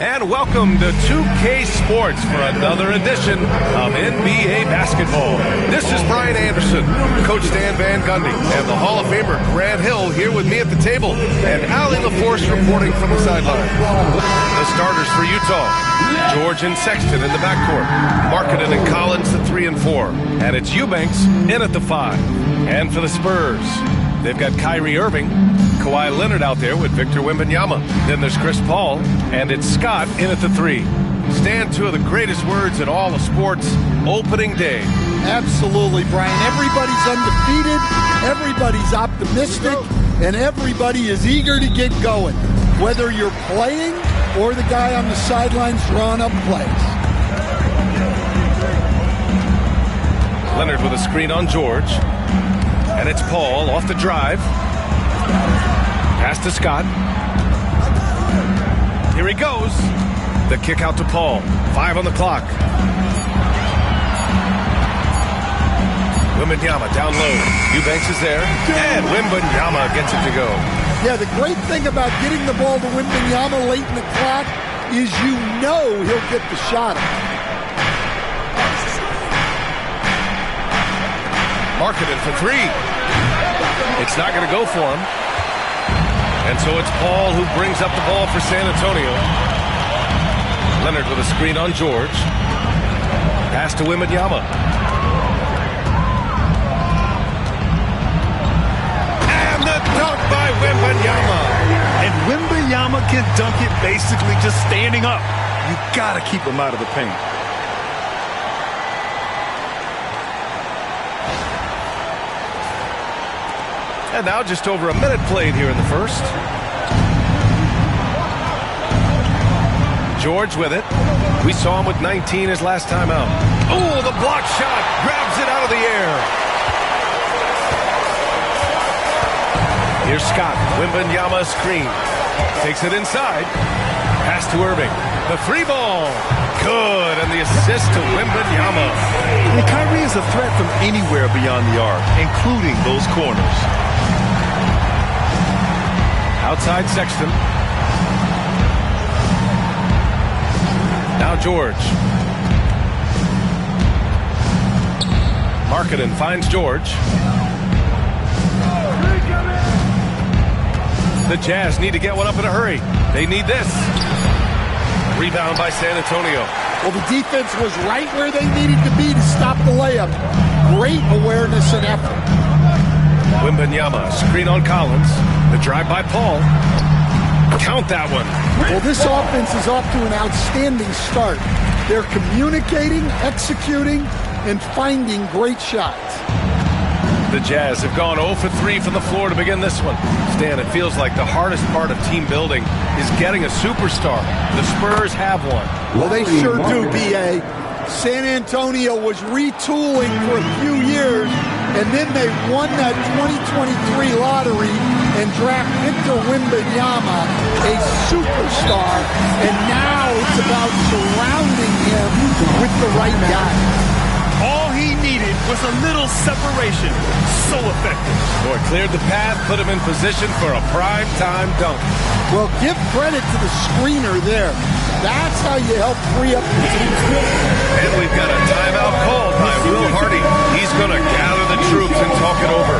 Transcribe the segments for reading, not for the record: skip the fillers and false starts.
And welcome to 2K Sports for another edition of NBA basketball. This is Brian Anderson, Coach Dan Van Gundy, and the Hall of Famer Grant Hill here with me at the table, and Allie LaForce reporting from the sideline. The starters for Utah: George and Sexton in the backcourt, Markkanen and Collins the 3 and 4, and it's Eubanks in at the 5. And for the Spurs, they've got Kyrie Irving, Kawhi Leonard out there with Victor Wembanyama. Then there's Chris Paul, and it's Scott in at the 3. Stan, two of the greatest words in all of sports: opening day. Absolutely, Brian. Everybody's undefeated, everybody's optimistic, and everybody is eager to get going, whether you're playing or the guy on the sidelines drawing up plays. Leonard with a screen on George, and it's Paul off the drive. Pass to Scott. Here he goes. The kick out to Paul. 5 on the clock. Wembanyama down low. Eubanks is there. And Wembanyama gets it to go. Yeah, the great thing about getting the ball to Wembanyama late in the clock is you know he'll get the shot. Markkanen for 3. It's not going to go for him. And so it's Paul who brings up the ball for San Antonio. Leonard with a screen on George. Pass to Wembanyama. And the dunk by Wembanyama. And Wembanyama can dunk it basically just standing up. You got to keep him out of the paint. And now just over a minute played here in the first. George with it. We saw him with 19 his last time out. Oh, the block shot. Grabs it out of the air. Here's Scott. Wembanyama screen. Takes it inside. Pass to Irving. The 3 ball. Good. And the assist to Wembanyama. And Kyrie is a threat from anywhere beyond the arc, including those corners. Outside Sexton. Now George. Markkanen finds George. The Jazz need to get one up in a hurry. They need this. Rebound by San Antonio. Well, the defense was right where they needed to be to stop the layup. Great awareness and effort. Wembanyama, screen on Collins. The drive by Paul. Count that one. Well, this offense is off to an outstanding start. They're communicating, executing, and finding great shots. The Jazz have gone 0 for 3 from the floor to begin this one. Stan, it feels like the hardest part of team building is getting a superstar. The Spurs have one. Well, they sure do, B.A. San Antonio was retooling for a few years, and then they won that 2023 lottery and draft Victor Wembanyama, a superstar, and now it's about surrounding him with the right guy. All he needed was a little separation. So effective. Boy, cleared the path, put him in position for a prime-time dunk. Well, give credit to the screener there. That's how you help free up the team. And we've got a timeout called by Will Hardy. He's going to gather the troops and talk it over.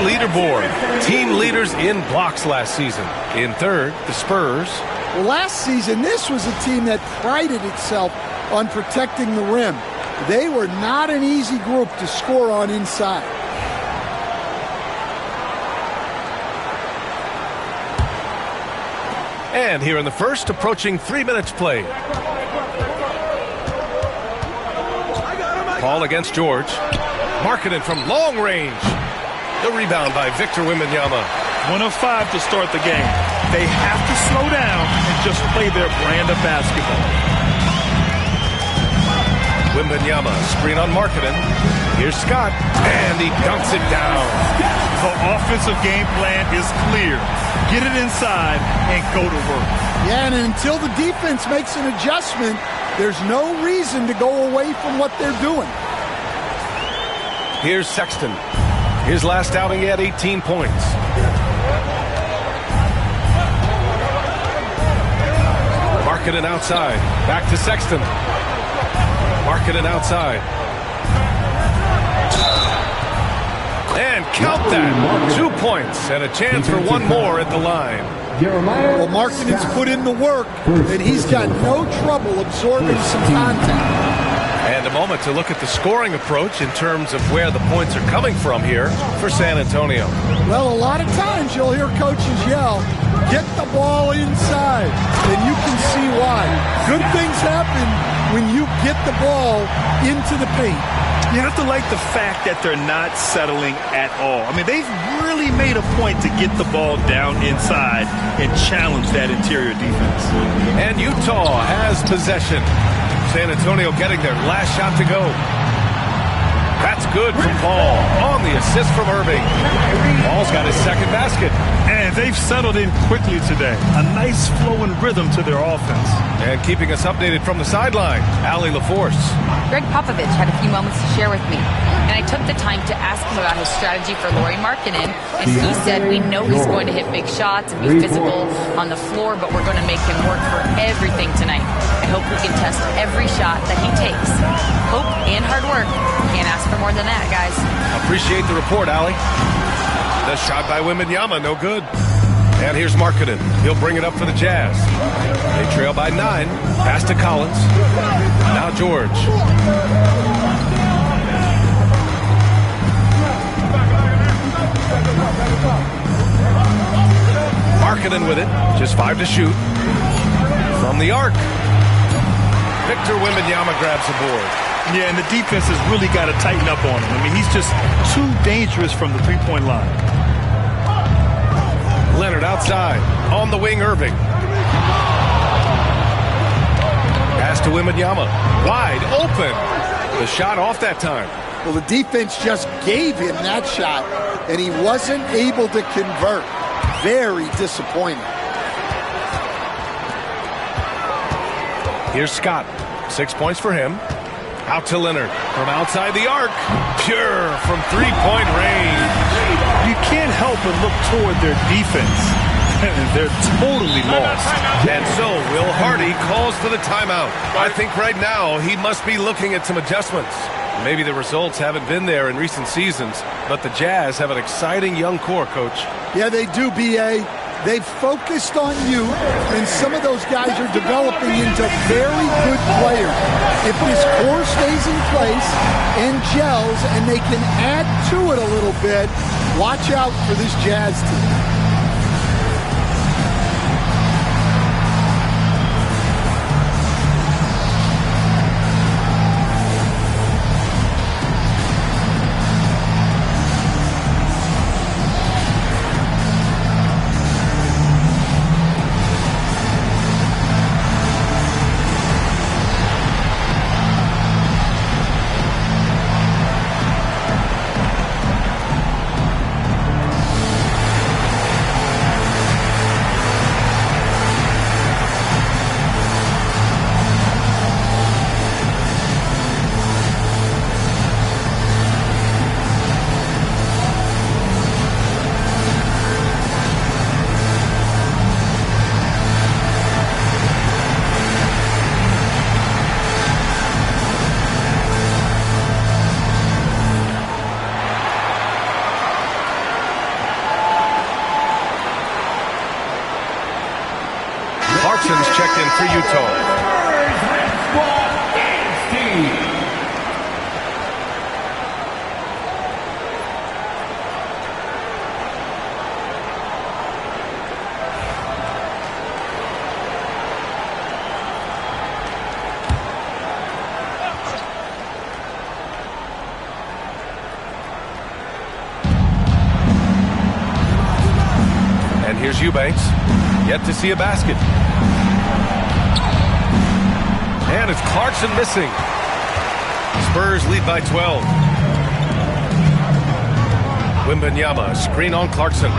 Leaderboard. Team leaders in blocks last season. In third, the Spurs. Well, last season, this was a team that prided itself on protecting the rim. They were not an easy group to score on inside. And here in the first, approaching 3 minutes played. Ball against George. Marketing from long range. The rebound by Victor Wembanyama. 1 of 5 to start the game. They have to slow down and just play their brand of basketball. Wembanyama, screen on Marketing. Here's Scott, and he dunks it down. The offensive game plan is clear. Get it inside and go to work. Yeah, and until the defense makes an adjustment, there's no reason to go away from what they're doing. Here's Sexton. His last outing, he had 18 points. Marketing outside. Back to Sexton. Marketing outside. And count that. 2 points and a chance for one more at the line. Well, Marketing's put in the work, and he's got no trouble absorbing some contact. And a moment to look at the scoring approach in terms of where the points are coming from here for San Antonio. Well, a lot of times you'll hear coaches yell, get the ball inside, and you can see why. Good things happen when you get the ball into the paint. You have to like the fact that they're not settling at all. I mean, they've really made a point to get the ball down inside and challenge that interior defense. And Utah has possession. San Antonio getting their last shot to go. That's good from Paul on the assist from Irving. Paul's got his second basket. And they've settled in quickly today. A nice flow and rhythm to their offense. And keeping us updated from the sideline, Allie LaForce. Greg Popovich had a few moments to share with me, and I took the time to ask him about his strategy for Lauri Markkanen, and he said, we know he's going to hit big shots and be physical on the floor, but we're going to make him work for everything tonight. I hope we can test every shot that he takes. Hope and hard work. Can't ask for more than that, guys. Appreciate the report, Allie. The shot by Wembanyama, no good. And here's Markkanen. He'll bring it up for the Jazz. They trail by 9. Pass to Collins. Now George. Markkanen with it. Just 5 to shoot. From the arc. Victor Wembanyama grabs the board. Yeah, and the defense has really got to tighten up on him. I mean, he's just too dangerous from the three-point line. Leonard outside. On the wing, Irving. Pass to Wembanyama. Wide open. The shot off that time. Well, the defense just gave him that shot, and he wasn't able to convert. Very disappointing. Here's Scott. 6 points for him. Out to Leonard from outside the arc. Pure from three-point range. You can't help but look toward their defense. They're totally lost. And so Will Hardy calls for the timeout. I think right now he must be looking at some adjustments. Maybe the results haven't been there in recent seasons, but the Jazz have an exciting young core, Coach. Yeah, they do, B.A. They've focused on youth, and some of those guys are developing into very good players. If this core stays in place and gels and they can add to it a little bit, watch out for this Jazz team. Here's Eubanks. Yet to see a basket. And it's Clarkson missing. Spurs lead by 12. Wembanyama, screen on Clarkson.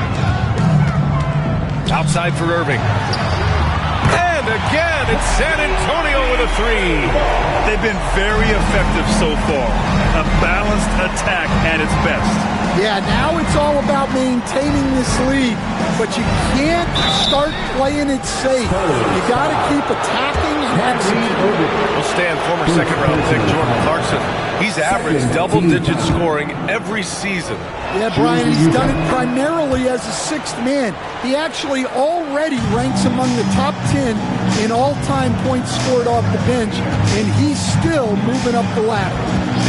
Outside for Irving. And again, it's San Antonio with a three. They've been very effective so far. A balanced attack at its best. Yeah, now it's all about maintaining this lead, but you can't start playing it safe. You got to keep attacking and executing. We'll stand former second-round pick Jordan Clarkson. He's averaged double-digit scoring every season. Yeah, Brian, he's done it primarily as a sixth man. He actually already ranks among the top 10 in all-time points scored off the bench, and he's still moving up the ladder.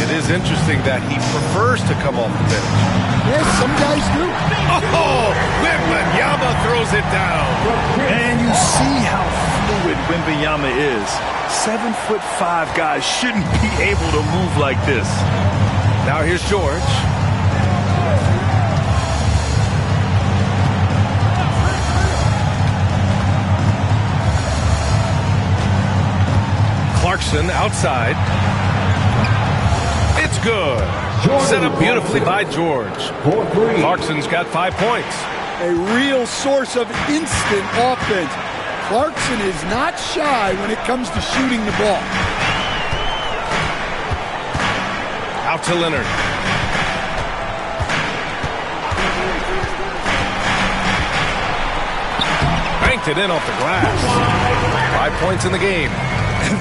It is interesting that he prefers to come off the bench. Yes, some guys do. Oh, Wembanyama throws it down. And you see how fluid Wembanyama is. 7'5" guys shouldn't be able to move like this. Now here's George. Clarkson outside. It's good. Set up beautifully by George. Clarkson's got 5 points. A real source of instant offense. Clarkson is not shy when it comes to shooting the ball. Out to Leonard. Banked it in off the glass. 5 points in the game.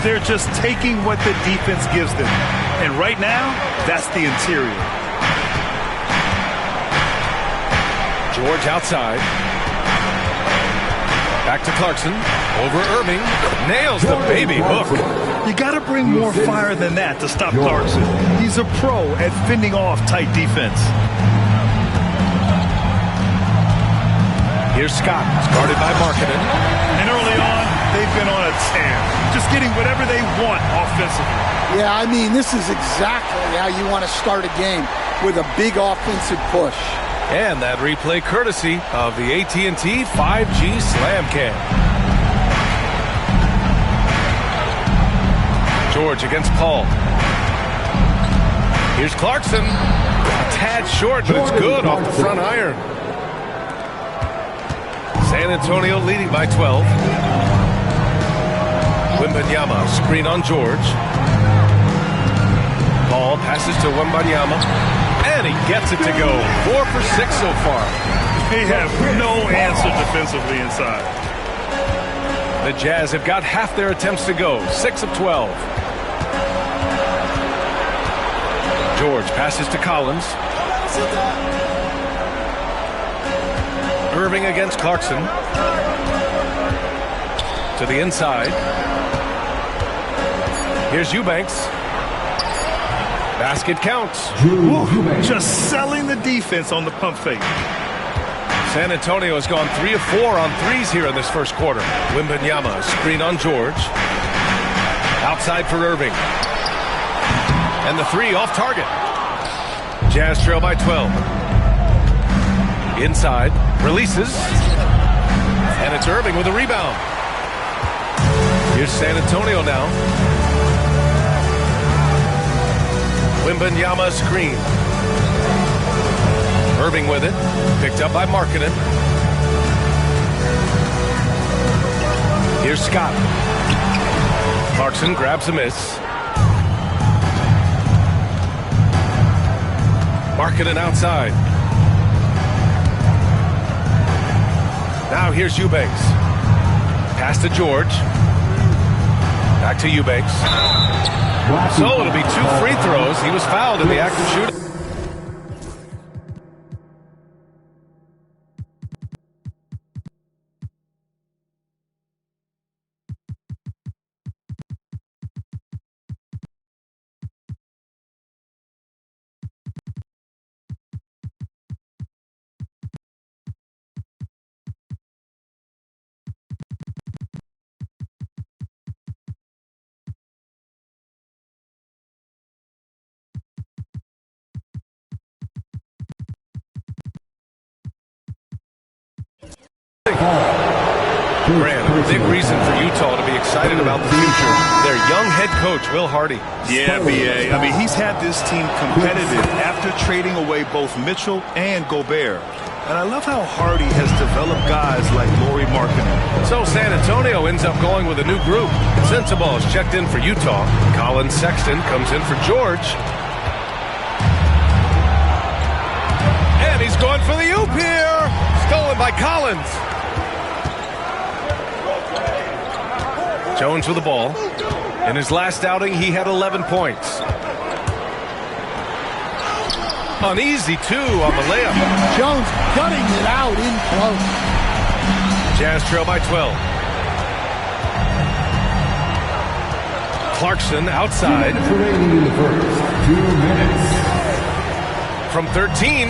They're just taking what the defense gives them. And right now, that's the interior. George outside. Back to Clarkson. Over Irving. Nails the baby hook. You got to bring more fire than that to stop Clarkson. He's a pro at fending off tight defense. Here's Scott. It's guarded by Markkanen. And early on, they've been on a tear. Just getting whatever they want offensively. Yeah, I mean, this is exactly how you want to start a game, with a big offensive push. And that replay courtesy of the AT&T 5G Slam Cam. George against Paul. Here's Clarkson. A tad short, but it's good off the front iron. San Antonio leading by 12. Wembanyama, screen on George. Ball passes to Wembanyama. And he gets it to go. 4 for 6 so far. They have no answer defensively inside. The Jazz have got half their attempts to go. 6 of 12. George passes to Collins. Irving against Clarkson. To the inside. Here's Eubanks. Basket counts. Just selling the defense on the pump fake. San Antonio has gone 3 of 4 on threes here in this first quarter. Wembanyama, screen on George. Outside for Irving. And the 3 off target. Jazz trail by 12. Inside, releases. And it's Irving with a rebound. Here's San Antonio now. Wembanyama screen. Irving with it. Picked up by Markkanen. Here's Scott. Clarkson grabs a miss. Markkanen outside. Now here's Eubanks. Pass to George. Back to Eubanks. So it'll be 2 free throws. He was fouled in the act of shooting. big reason for Utah to be excited about the future. Their young head coach, Will Hardy. Yeah, B.A. I mean, he's had this team competitive after trading away both Mitchell and Gobert. And I love how Hardy has developed guys like Lauri Markkanen. So San Antonio ends up going with a new group. Sensabaugh is checked in for Utah. Colin Sexton comes in for George. And he's going for the oop here. Stolen by Collins. Jones with the ball. In his last outing, he had 11 points. Uneasy, too, on the layup. Jones cutting it out in close. Jazz trail by 12. Clarkson outside. 2 minutes remaining in the first. 2 minutes. From 13.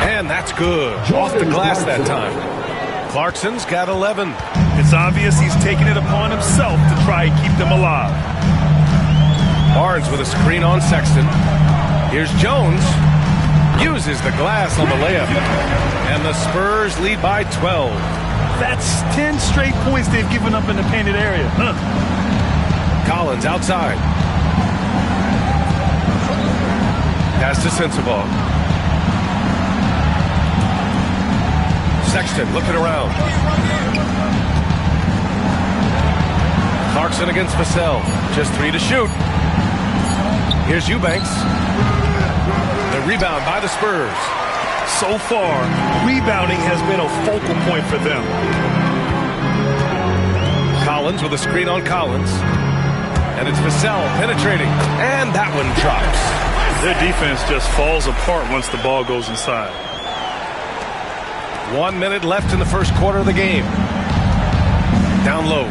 And that's good. Off the glass that time. Clarkson's got 11. It's obvious he's taking it upon himself to try and keep them alive. Barnes with a screen on Sexton. Here's Jones. Uses the glass on the layup. And the Spurs lead by 12. That's 10 straight points they've given up in the painted area. Collins outside. Pass to Sensabaugh. Sexton looking around. Clarkson against Vassell. Just 3 to shoot. Here's Eubanks. The rebound by the Spurs. So far, rebounding has been a focal point for them. Collins with a screen on Collins. And it's Vassell penetrating. And that one drops. Their defense just falls apart once the ball goes inside. 1 minute left in the first quarter of the game. Down low.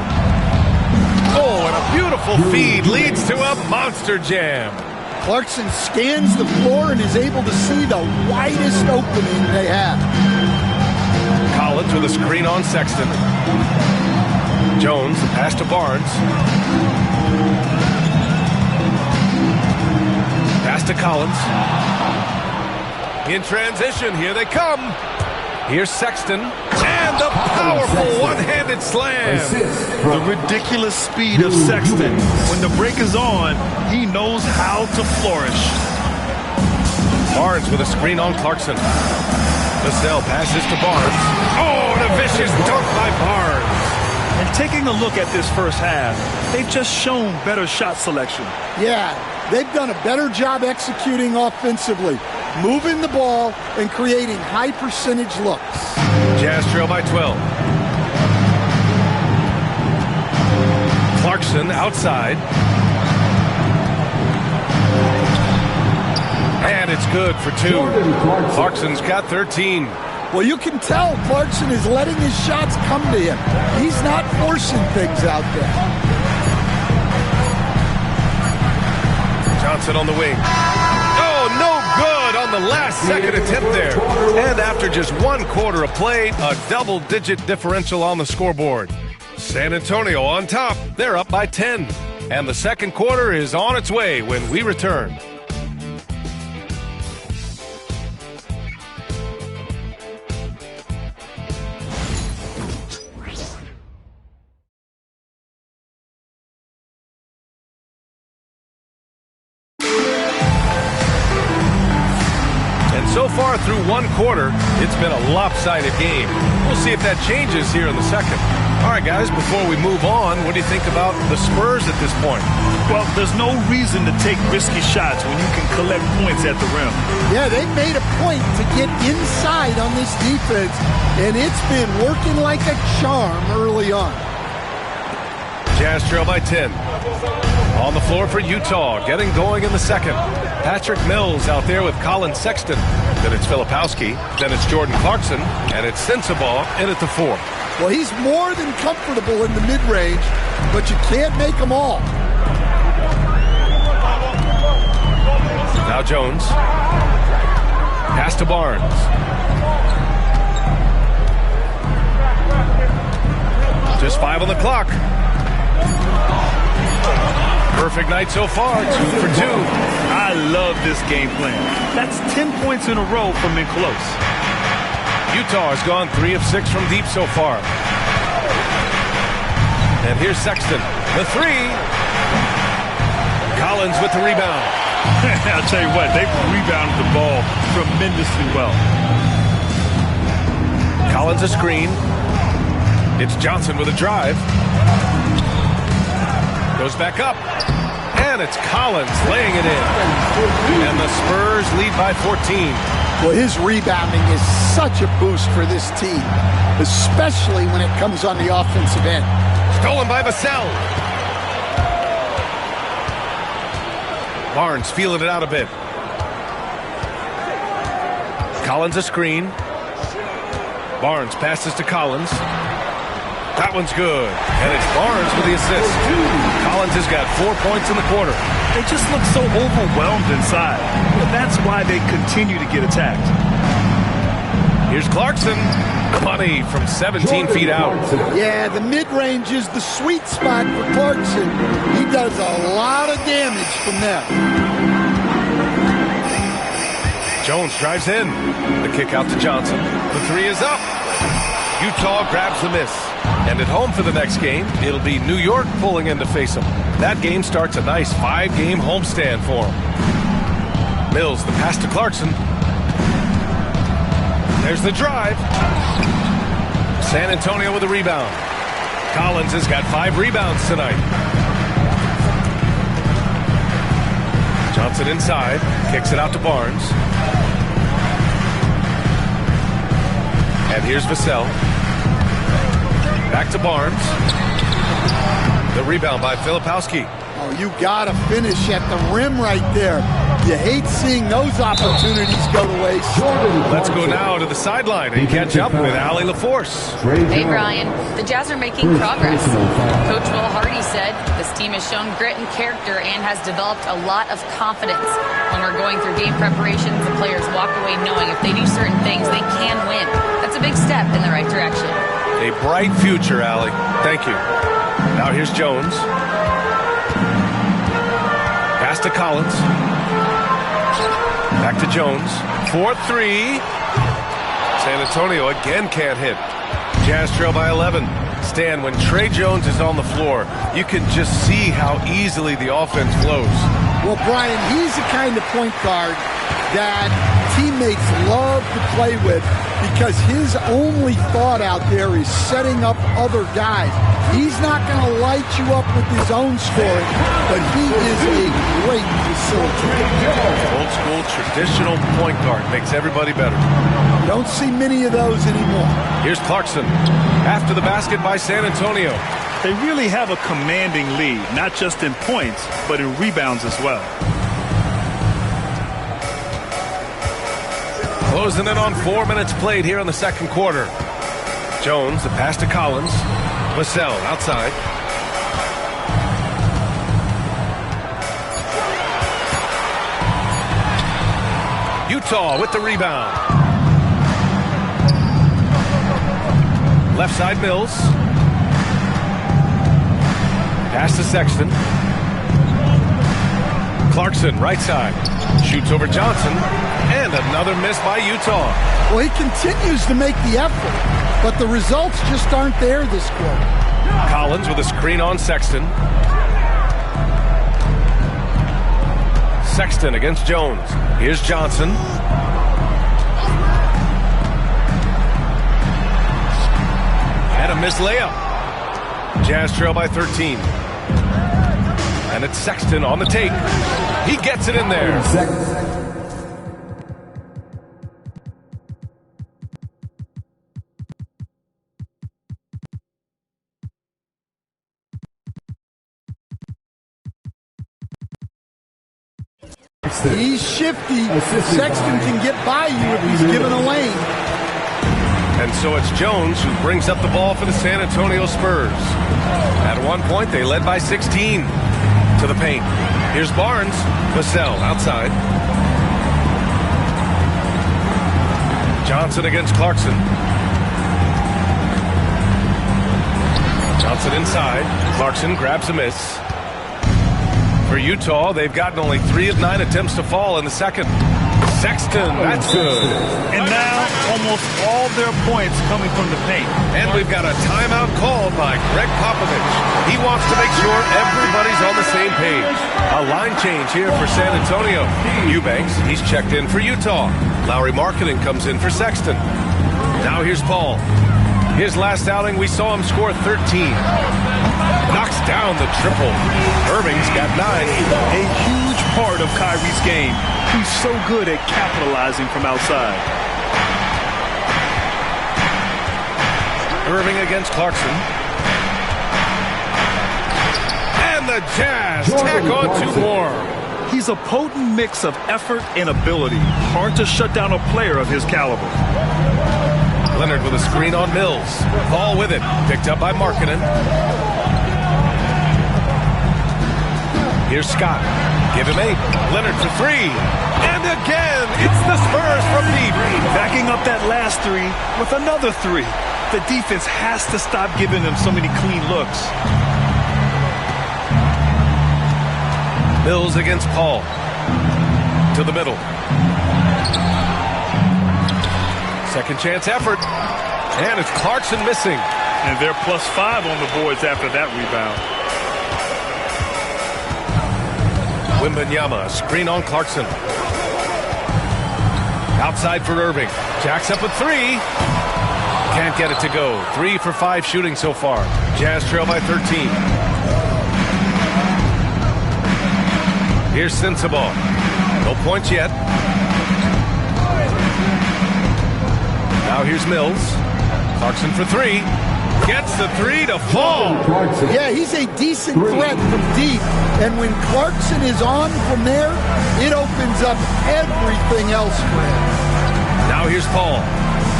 Oh, and a beautiful feed leads to a monster jam. Clarkson scans the floor and is able to see the widest opening they have. Collins with a screen on Sexton. Jones, the pass to Barnes. Pass to Collins. In transition, here they come. Here's Sexton. And the powerful one-handed slam. The ridiculous speed of Sexton. When the break is on, he knows how to flourish. Barnes with a screen on Clarkson. Vassell passes to Barnes. Oh, and a vicious dunk by Barnes. And taking a look at this first half, they've just shown better shot selection. Yeah, they've done a better job executing offensively, moving the ball and creating high percentage looks. Jazz trail by 12. Clarkson outside. And it's good for 2. Clarkson's got 13. Well, you can tell Clarkson is letting his shots come to him. He's not forcing things out there. Johnson on the wing. Oh, no good on the last second attempt there. And after just 1 quarter of play, a double-digit differential on the scoreboard. San Antonio on top. They're up by 10. And the second quarter is on its way when we return. So far through 1 quarter, it's been a lopsided game. We'll see if that changes here in the second. All right, guys, before we move on, what do you think about the Spurs at this point? Well, there's no reason to take risky shots when you can collect points at the rim. Yeah, they made a point to get inside on this defense, and it's been working like a charm early on. Jazz trail by 10. On the floor for Utah, getting going in the second. Patrick Mills out there with Colin Sexton. Then it's Filipowski. Then it's Jordan Clarkson. And it's Sensabaugh in at the 4. Well, he's more than comfortable in the mid-range, but you can't make them all. Now Jones. Pass to Barnes. Just 5 on the clock. Perfect night so far, 2 for 2. I love this game plan. That's 10 points in a row from in close. Utah has gone 3 of 6 from deep so far. And here's Sexton. The three. Collins with the rebound. I'll tell you what, they've rebounded the ball tremendously well. Collins a screen. It's Johnson with a drive. Goes back up. And it's Collins laying it in. And the Spurs lead by 14. Well, his rebounding is such a boost for this team, especially when it comes on the offensive end. Stolen by Vassell. Barnes feeling it out a bit. Collins a screen. Barnes passes to Collins. That one's good. And it's Barnes with the assist. Collins has got 4 points in the quarter. They just look so overwhelmed inside. Well, that's why they continue to get attacked. Here's Clarkson. Money from 17 feet out. Yeah, the mid-range is the sweet spot for Clarkson. He does a lot of damage from there. Jones drives in. The kick out to Johnson. The three is up. Utah grabs the miss. And at home for the next game, it'll be New York pulling in to face them. That game starts a nice 5-game homestand for them. Mills, the pass to Clarkson. There's the drive. San Antonio with a rebound. Collins has got 5 rebounds tonight. Johnson inside. Kicks it out to Barnes. And here's Vassell. Back to Barnes. The rebound by Filipowski. Oh, you got to finish at the rim right there. You hate seeing those opportunities go to waste. Let's go now to the sideline and catch up with Allie LaForce. Hey, Brian. The Jazz are making progress. Coach Will Hardy said this team has shown grit and character and has developed a lot of confidence. When we're going through game preparations, the players walk away knowing if they do certain things, they can win. That's a big step in the right direction. A bright future, Allie. Thank you. Now here's Jones. Pass to Collins. Back to Jones. 4-3. San Antonio again can't hit. Jazz trail by 11. Stan, when Trey Jones is on the floor, you can just see how easily the offense flows. Well, Brian, he's the kind of point guard that teammates love to play with because his only thought out there is setting up other guys. He's not going to light you up with his own scoring, but he is a great facilitator. Old school traditional point guard makes everybody better. Don't see many of those anymore. Here's Clarkson. After the basket by San Antonio. They really have a commanding lead, not just in points, but in rebounds as well. Closing in on 4 minutes played here in the second quarter. Jones, the pass to Collins. Vassell outside. Utah with the rebound. Left side Mills. Pass to Sexton. Clarkson, right side. Shoots over Johnson. And another miss by Utah. Well, he continues to make the effort, but the results just aren't there this quarter. Collins with a screen on Sexton. Sexton against Jones. Here's Johnson. And a missed layup. Jazz trail by 13. And it's Sexton on the take. He gets it in there. He's shifty. Sexton can get by you if he's given a lane. And so it's Jones who brings up the ball for the San Antonio Spurs. At one point, they led by 16 to the paint. Here's Barnes. Vassell outside. Johnson against Clarkson. Johnson inside. Clarkson grabs a miss. For Utah, they've gotten only 3 of 9 attempts to fall in the second. Sexton, that's good. And now, almost all their points coming from the paint. And we've got a timeout called by Greg Popovich. He wants to make sure everybody's on the same page. A line change here for San Antonio. Eubanks, he's checked in for Utah. Lauri Markkanen comes in for Sexton. Now here's Paul. His last outing, we saw him score 13. Knocks down the triple. Irving's got 9. A huge part of Kyrie's game. He's so good at capitalizing from outside. Irving against Clarkson. And the Jazz tack on 2 more. He's a potent mix of effort and ability. Hard to shut down a player of his caliber. Leonard with a screen on Mills. Ball with it. Picked up by Markkanen. Here's Scott. Give him 8. Leonard for 3. And again, it's the Spurs from deep. Backing up that last 3 with another 3. The defense has to stop giving them so many clean looks. Mills against Paul. To the middle. Second chance effort. And it's Clarkson missing. And they're +5 on the boards after that rebound. Wembanyama, screen on Clarkson. Outside for Irving. Jacks up with 3. Can't get it to go. 3 for 5 shooting so far. Jazz trail by 13. Here's Sensabaugh. No points yet. Now here's Mills. Clarkson for 3. Gets the 3 to fall. Yeah, he's a decent threat from deep. And when Clarkson is on from there, it opens up everything else for him. Now here's Paul.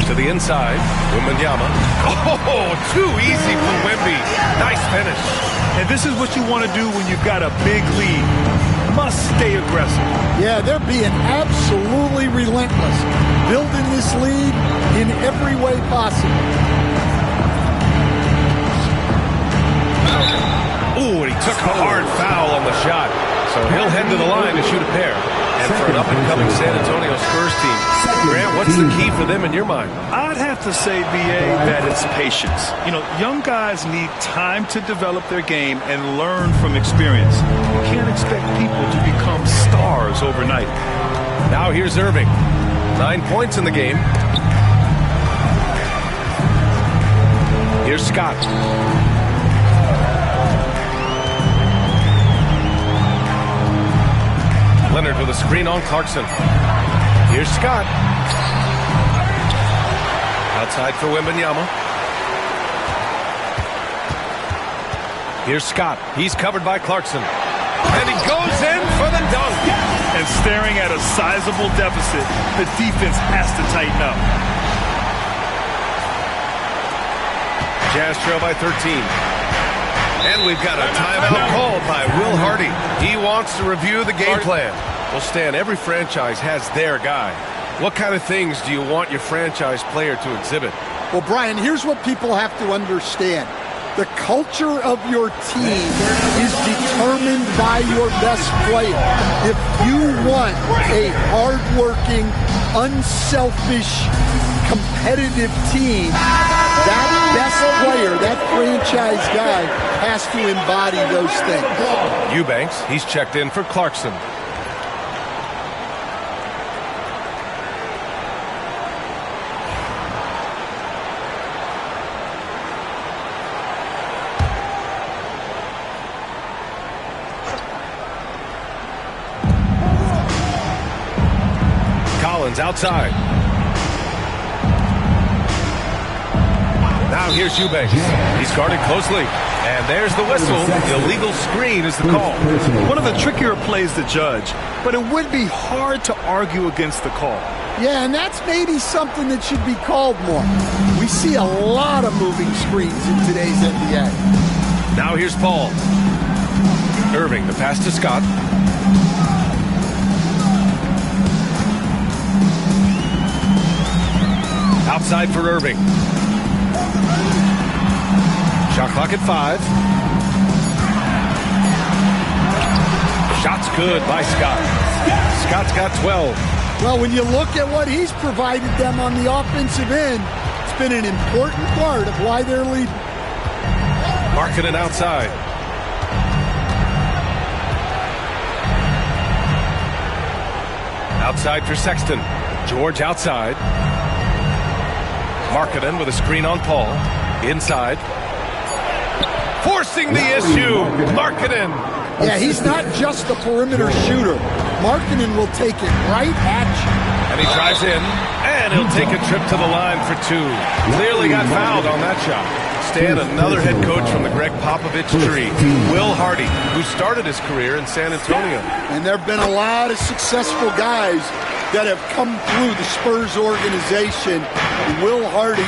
To the inside. Wembanyama. Oh, too easy for Wemby. Nice finish. And this is what you want to do when you've got a big lead. Must stay aggressive. Yeah, they're being absolutely relentless. Building this lead in every way possible. Ooh, and he took a hard foul on the shot. So he'll head to the line to shoot a pair. And for an up-and-coming San Antonio Spurs team, Grant, what's the key for them in your mind? I'd have to say, B.A., that it's patience. You know, young guys need time to develop their game and learn from experience. You can't expect people to become stars overnight. Now here's Irving. 9 points in the game. Here's Scott. Leonard with a screen on Clarkson. Here's Scott. Outside for Wembanyama. Here's Scott. He's covered by Clarkson. And he goes in for the dunk. And staring at a sizable deficit, the defense has to tighten up. Jazz trail by 13. And we've got a timeout called by Will Hardy. He wants to review the game plan. Well, Stan, every franchise has their guy. What kind of things do you want your franchise player to exhibit? Well, Brian, here's what people have to understand. The culture of your team is determined by your best player. If you want a hardworking, unselfish, competitive team, that best player, that franchise guy, has to embody those things. Eubanks, he's checked in for Clarkson. Collins outside. Now here's Eubanks. He's guarded closely. And there's the whistle. Illegal screen is the call. One of the trickier plays to judge, but it would be hard to argue against the call. Yeah, and that's maybe something that should be called more. We see a lot of moving screens in today's NBA. Now here's Paul. Irving, the pass to Scott. Outside for Irving. Shot clock at 5. Shot's good by Scott. Scott's got 12. Well, when you look at what he's provided them on the offensive end, it's been an important part of why they're leading. Markkanen outside. Outside for Sexton. George outside. Markkanen with a screen on Paul. Inside. Forcing the issue. Markkanen. Yeah, he's not just a perimeter shooter. Markkanen will take it right at you. And he drives in, and he'll take a trip to the line for two. Clearly got fouled on that shot. Stan, another head coach from the Greg Popovich tree, Will Hardy, who started his career in San Antonio. And there have been a lot of successful guys that have come through the Spurs organization. Will Hardy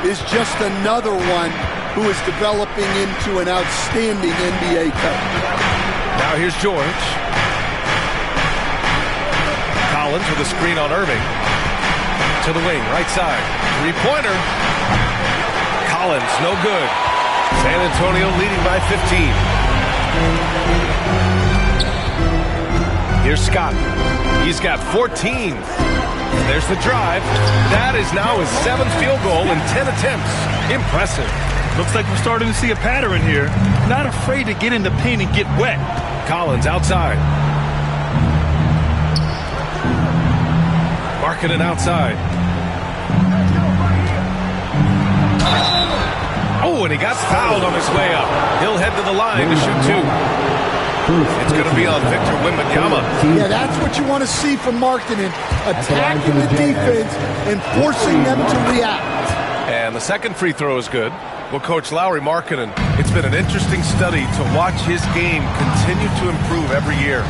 is just another one who is developing into an outstanding NBA coach. Now here's George. Collins with a screen on Irving. To the wing, right side. Three-pointer. Collins, no good. San Antonio leading by 15. Here's Scott. He's got 14. There's the drive. That is now his 7th field goal in 10 attempts. Impressive. Looks like we're starting to see a pattern here. Not afraid to get in the paint and get wet. Collins outside. Markkanen outside. Oh, and he got fouled on his way up. He'll head to the line to shoot two. It's going to be on Victor Wembanyama. Yeah, that's what you want to see from Markkanen. Attacking the defense and forcing them to react. And the second free throw is good. Well, Coach Lauri Markkanen, it's been an interesting study to watch his game continue to improve every year.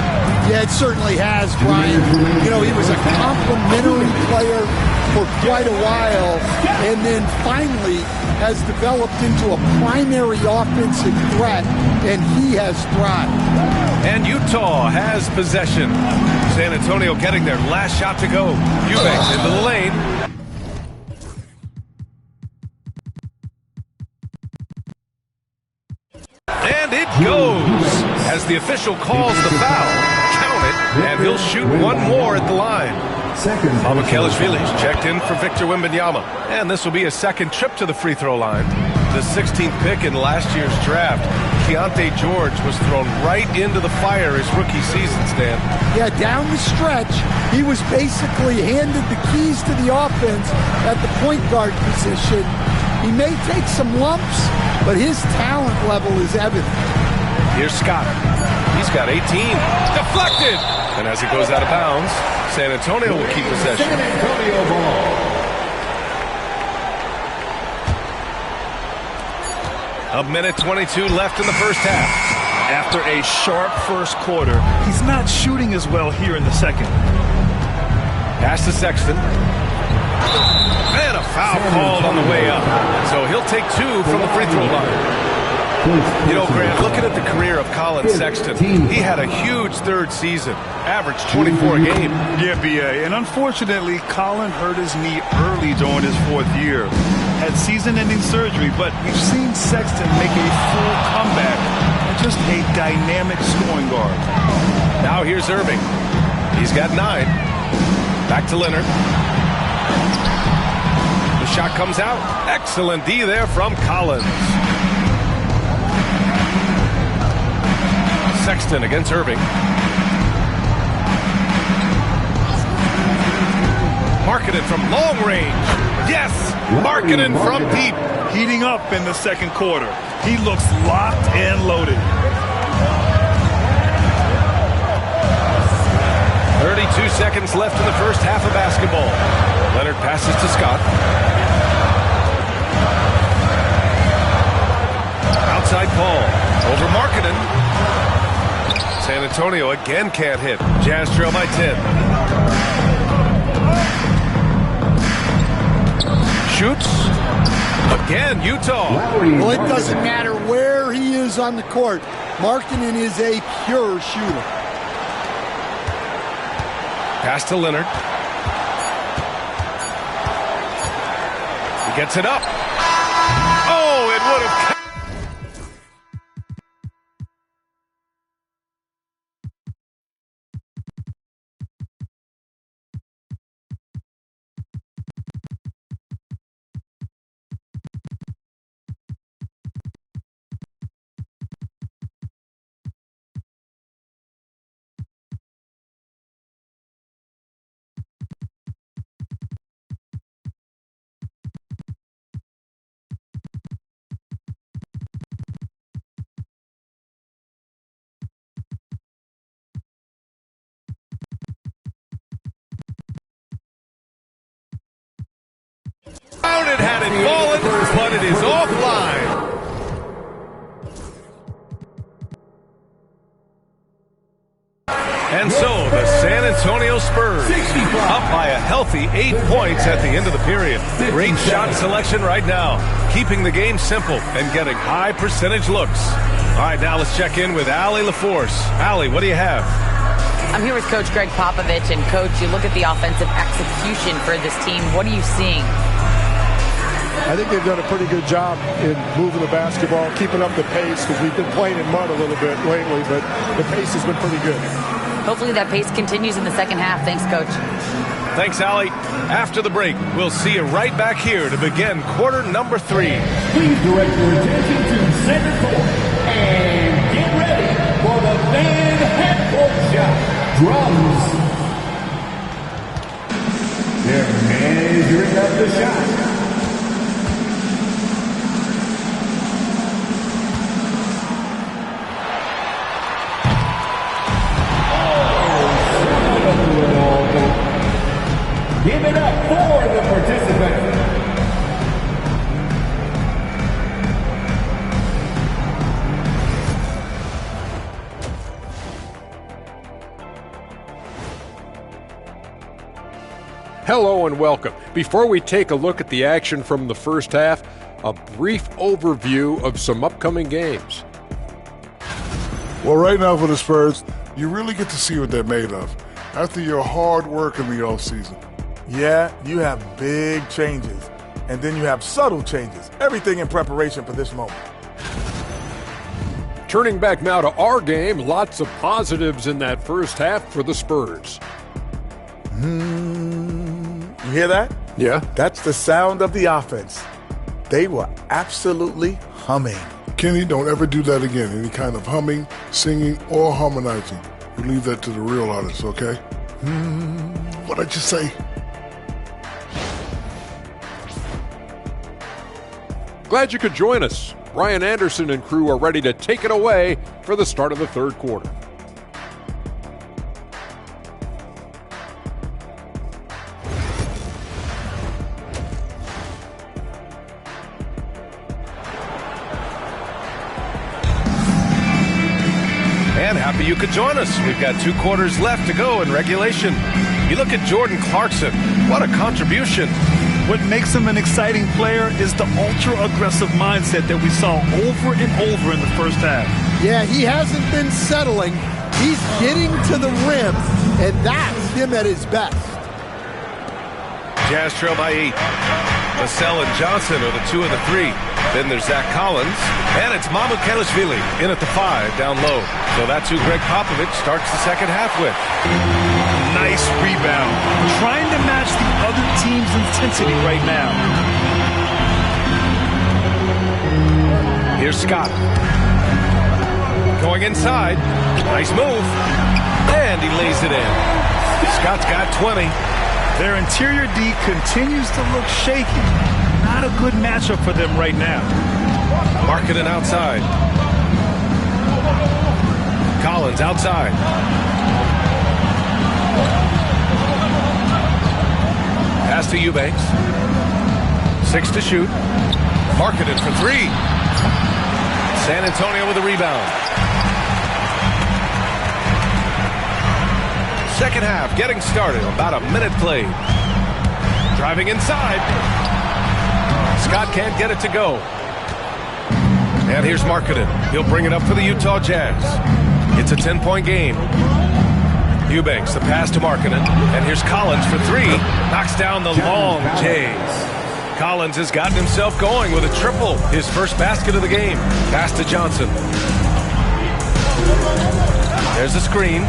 Yeah, it certainly has, Brian. You know, he was a complimentary player for quite a while, and then finally has developed into a primary offensive threat, and he has thrived. And Utah has possession. San Antonio getting their last shot to go. Eubanks into the lane. And it goes as the official calls the foul. Count it, and he'll shoot one more at the line. Mamukelashvili's checked in for Victor Wembanyama, and this will be a second trip to the free throw line. The 16th pick in last year's draft, Keontae George was thrown right into the fire his rookie season, Stan. Yeah, down the stretch, he was basically handed the keys to the offense at the point guard position. He may take some lumps, but his talent level is evident. Here's Scott. He's got 18. Deflected! And as it goes out of bounds, San Antonio will keep possession. San Antonio ball. A minute 22 left in the first half. After a sharp first quarter, he's not shooting as well here in the second. Pass to Sexton. And a foul called on the way up. So he'll take two from the free throw line. You know, Grant, looking at the career of Colin Sexton, he had a huge third season, averaged 24 a game. Yeah, B.A. And unfortunately, Colin hurt his knee early during his 4th year. Had season-ending surgery, but we've seen Sexton make a full comeback and just a dynamic scoring guard. Now here's Irving. He's got 9. Back to Leonard. The shot comes out. Excellent D there from Collins. Sexton against Irving. Markkanen from long range. Yes! Markkanen from deep. Heating up in the second quarter. He looks locked and loaded. 32 seconds left in the first half of basketball. Leonard passes to Scott. Outside Paul. Over Markkanen. San Antonio again can't hit. Jazz trail by 10. Shoots. Again, Utah. Well, it doesn't matter where he is on the court. Markkanen is a pure shooter. Pass to Leonard. He gets it up. Oh, it would have it had it fallen, but it is offline. And so the San Antonio Spurs up by a healthy 8 points at the end of the period. Great shot selection right now, keeping the game simple and getting high percentage looks. All right, now let's check in with Allie LaForce. Allie, what do you have? I'm here with Coach Greg Popovich. And, Coach, you look at the offensive execution for this team. What are you seeing? I think they've done a pretty good job in moving the basketball, keeping up the pace, because we've been playing in mud a little bit lately, but the pace has been pretty good. Hopefully that pace continues in the second half. Thanks, Coach. Thanks, Allie. After the break, we'll see you right back here to begin quarter number 3. Please direct your attention to center court and get ready for the fan half-court shot. Drums. They're measuring up the shot. Give it up for the participant. Hello and welcome. Before we take a look at the action from the first half, a brief overview of some upcoming games. Well, right now for the Spurs, you really get to see what they're made of after your hard work in the offseason. Yeah, you have big changes, and then you have subtle changes. Everything in preparation for this moment. Turning back now to our game, lots of positives in that first half for the Spurs. You hear that? Yeah. That's the sound of the offense. They were absolutely humming. Kenny, don't ever do that again. Any kind of humming, singing, or harmonizing. You leave that to the real artists, okay? What'd I just say? Glad you could join us. Ryan Anderson and crew are ready to take it away for the start of the third quarter. And happy you could join us. We've got 2 quarters left to go in regulation. You look at Jordan Clarkson. What a contribution. What makes him an exciting player is the ultra-aggressive mindset that we saw over and over in the first half. Yeah, he hasn't been settling. He's getting to the rim, and that's him at his best. Jazz trail by 8. Vassell and Johnson are the 2 of the 3. Then there's Zach Collins, and it's Mamu Kelishvili in at the 5 down low. So that's who Greg Popovich starts the second half with. Nice rebound. Trying to match the other team's intensity right now. Here's Scott. Going inside. Nice move. And he lays it in. Scott's got 20. Their interior D continues to look shaky. Not a good matchup for them right now. Markkanen outside. Collins outside. Pass to Eubanks. 6 to shoot. Markkanen for 3. San Antonio with a rebound. Second half getting started. About a minute played. Driving inside. Scott can't get it to go. And here's Markkanen. He'll bring it up for the Utah Jazz. It's a 10-point game. Eubanks, the pass to Markkanen. And here's Collins for 3. Knocks down the long Jays. Collins has gotten himself going with a triple. His first basket of the game. Pass to Johnson. There's a screen.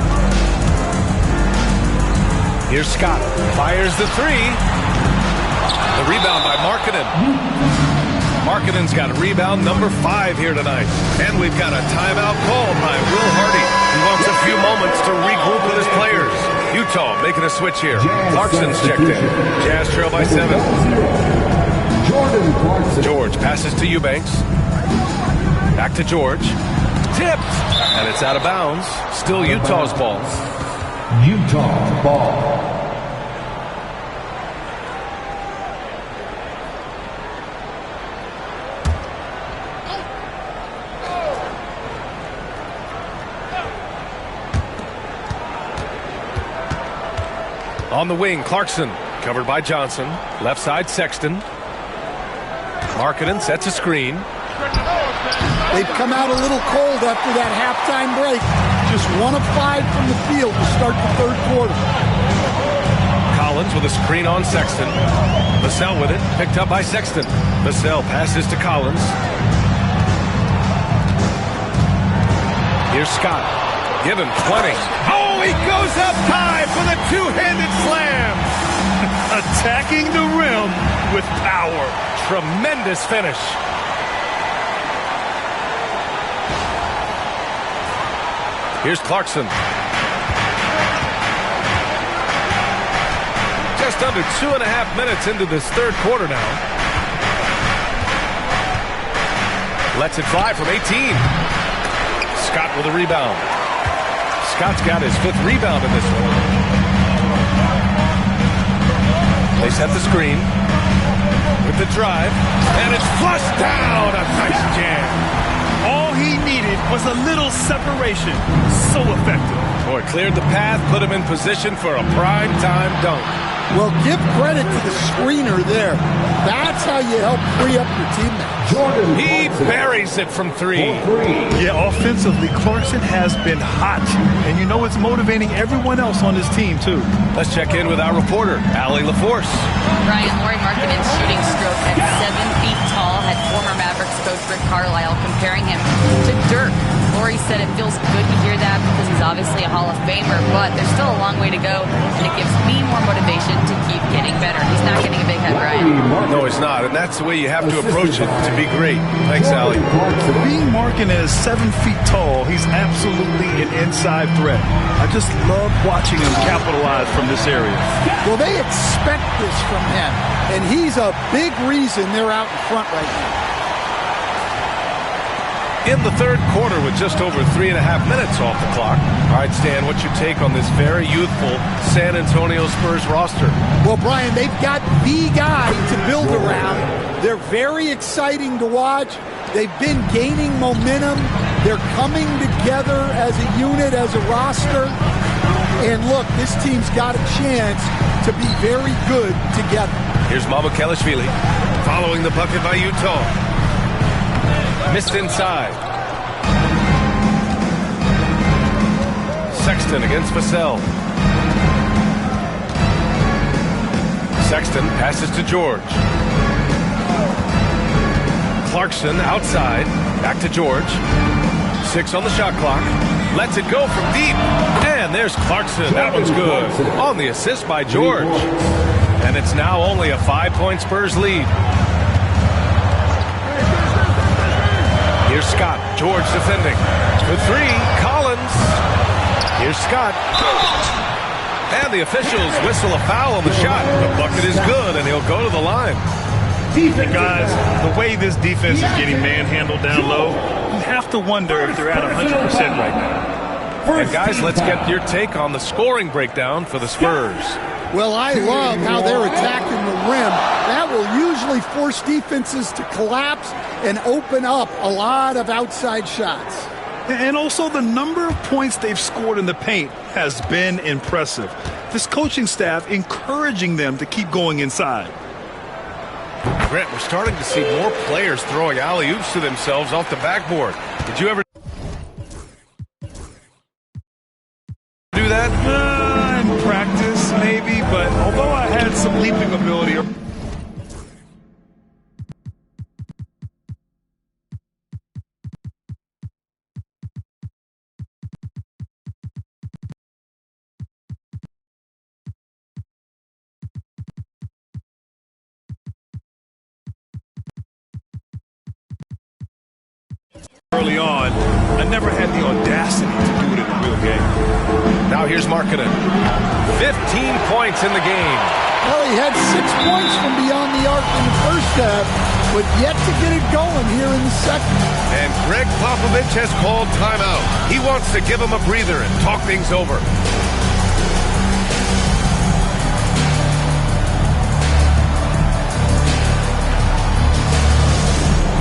Here's Scott. Fires the 3. The rebound by Markkanen. Markkanen's got rebound number 5 here tonight. And we've got a timeout called by Will Hardy. He wants a few moments to regroup with his players. Utah making a switch here. Clarkson's checked in. Jazz trail by 7. George passes to Eubanks. Back to George. Tipped. And it's out of bounds. Still Utah's ball. Utah ball. On the wing, Clarkson, covered by Johnson. Left side, Sexton. Markkanen sets a screen. They've come out a little cold after that halftime break. Just 1 of 5 from the field to start the third quarter. Collins with a screen on Sexton. Vassell with it, picked up by Sexton. Vassell passes to Collins. Here's Scott, given plenty. Oh, he goes up high for the two-handed slam. Attacking the rim with power. Tremendous finish. Here's Clarkson. Just under 2.5 minutes into this third quarter now. Lets it fly from 18. Scott with a rebound. Scott's got his 5th rebound in this one. They set the screen with the drive, and it's flushed down. A nice jam. All he needed was a little separation. So effective. Boy, cleared the path, put him in position for a prime-time dunk. Well, give credit to the screener there. That's how you help free up your teammate. He buries it from 3. Yeah, offensively, Clarkson has been hot. And you know it's motivating everyone else on his team, too. Let's check in with our reporter, Allie LaForce. Brian, Lauri Markkanen's shooting stroke at 7 feet tall had former Mavericks coach Rick Carlisle comparing him to Dirk. Lauri said it feels good to hear that because he's obviously a Hall of Famer, but there's still a long way to go, and it gives me more motivation to keep getting better. He's not getting a big head, Brian. No, he's not, and that's the way you have to approach it to be great. Thanks, Allie. Being Markkanen is 7 feet tall, he's absolutely an inside threat. I just love watching him capitalize from this area. Well, they expect this from him, and he's a big reason they're out in front right now. In the third quarter with just over 3.5 minutes off the clock. All right, Stan, what's your take on this very youthful San Antonio Spurs roster? Well, Brian, they've got the guy to build around. They're very exciting to watch. They've been gaining momentum. They're coming together as a unit, as a roster. And look, this team's got a chance to be very good together. Here's Mamukelashvili following the bucket by Utah. Missed inside. Sexton against Vassell. Sexton passes to George. Clarkson outside. Back to George. 6 on the shot clock. Lets it go from deep. And there's Clarkson. That one's good. On the assist by George. And it's now only a 5-point Spurs lead. Here's Scott. George defending. For 3. Collins. Here's Scott. And the officials whistle a foul on the shot. The bucket is good, and he'll go to the line. Hey guys, the way this defense is getting manhandled down low, you have to wonder if they're at 100% right now. And guys, let's get your take on the scoring breakdown for the Spurs. Well, I love how they're attacking the rim. That will usually force defenses to collapse and open up a lot of outside shots. And also the number of points they've scored in the paint has been impressive. This coaching staff encouraging them to keep going inside. Grant, we're starting to see more players throwing alley-oops to themselves off the backboard. Did you ever do that? In practice, maybe, but although I had some leaping ability. Early on, I never had the audacity to do it in a real game. Now here's Markkanen. 15 points in the game. Well, he had 6 points from beyond the arc in the first half, but yet to get it going here in the second. And Greg Popovich has called timeout. He wants to give him a breather and talk things over.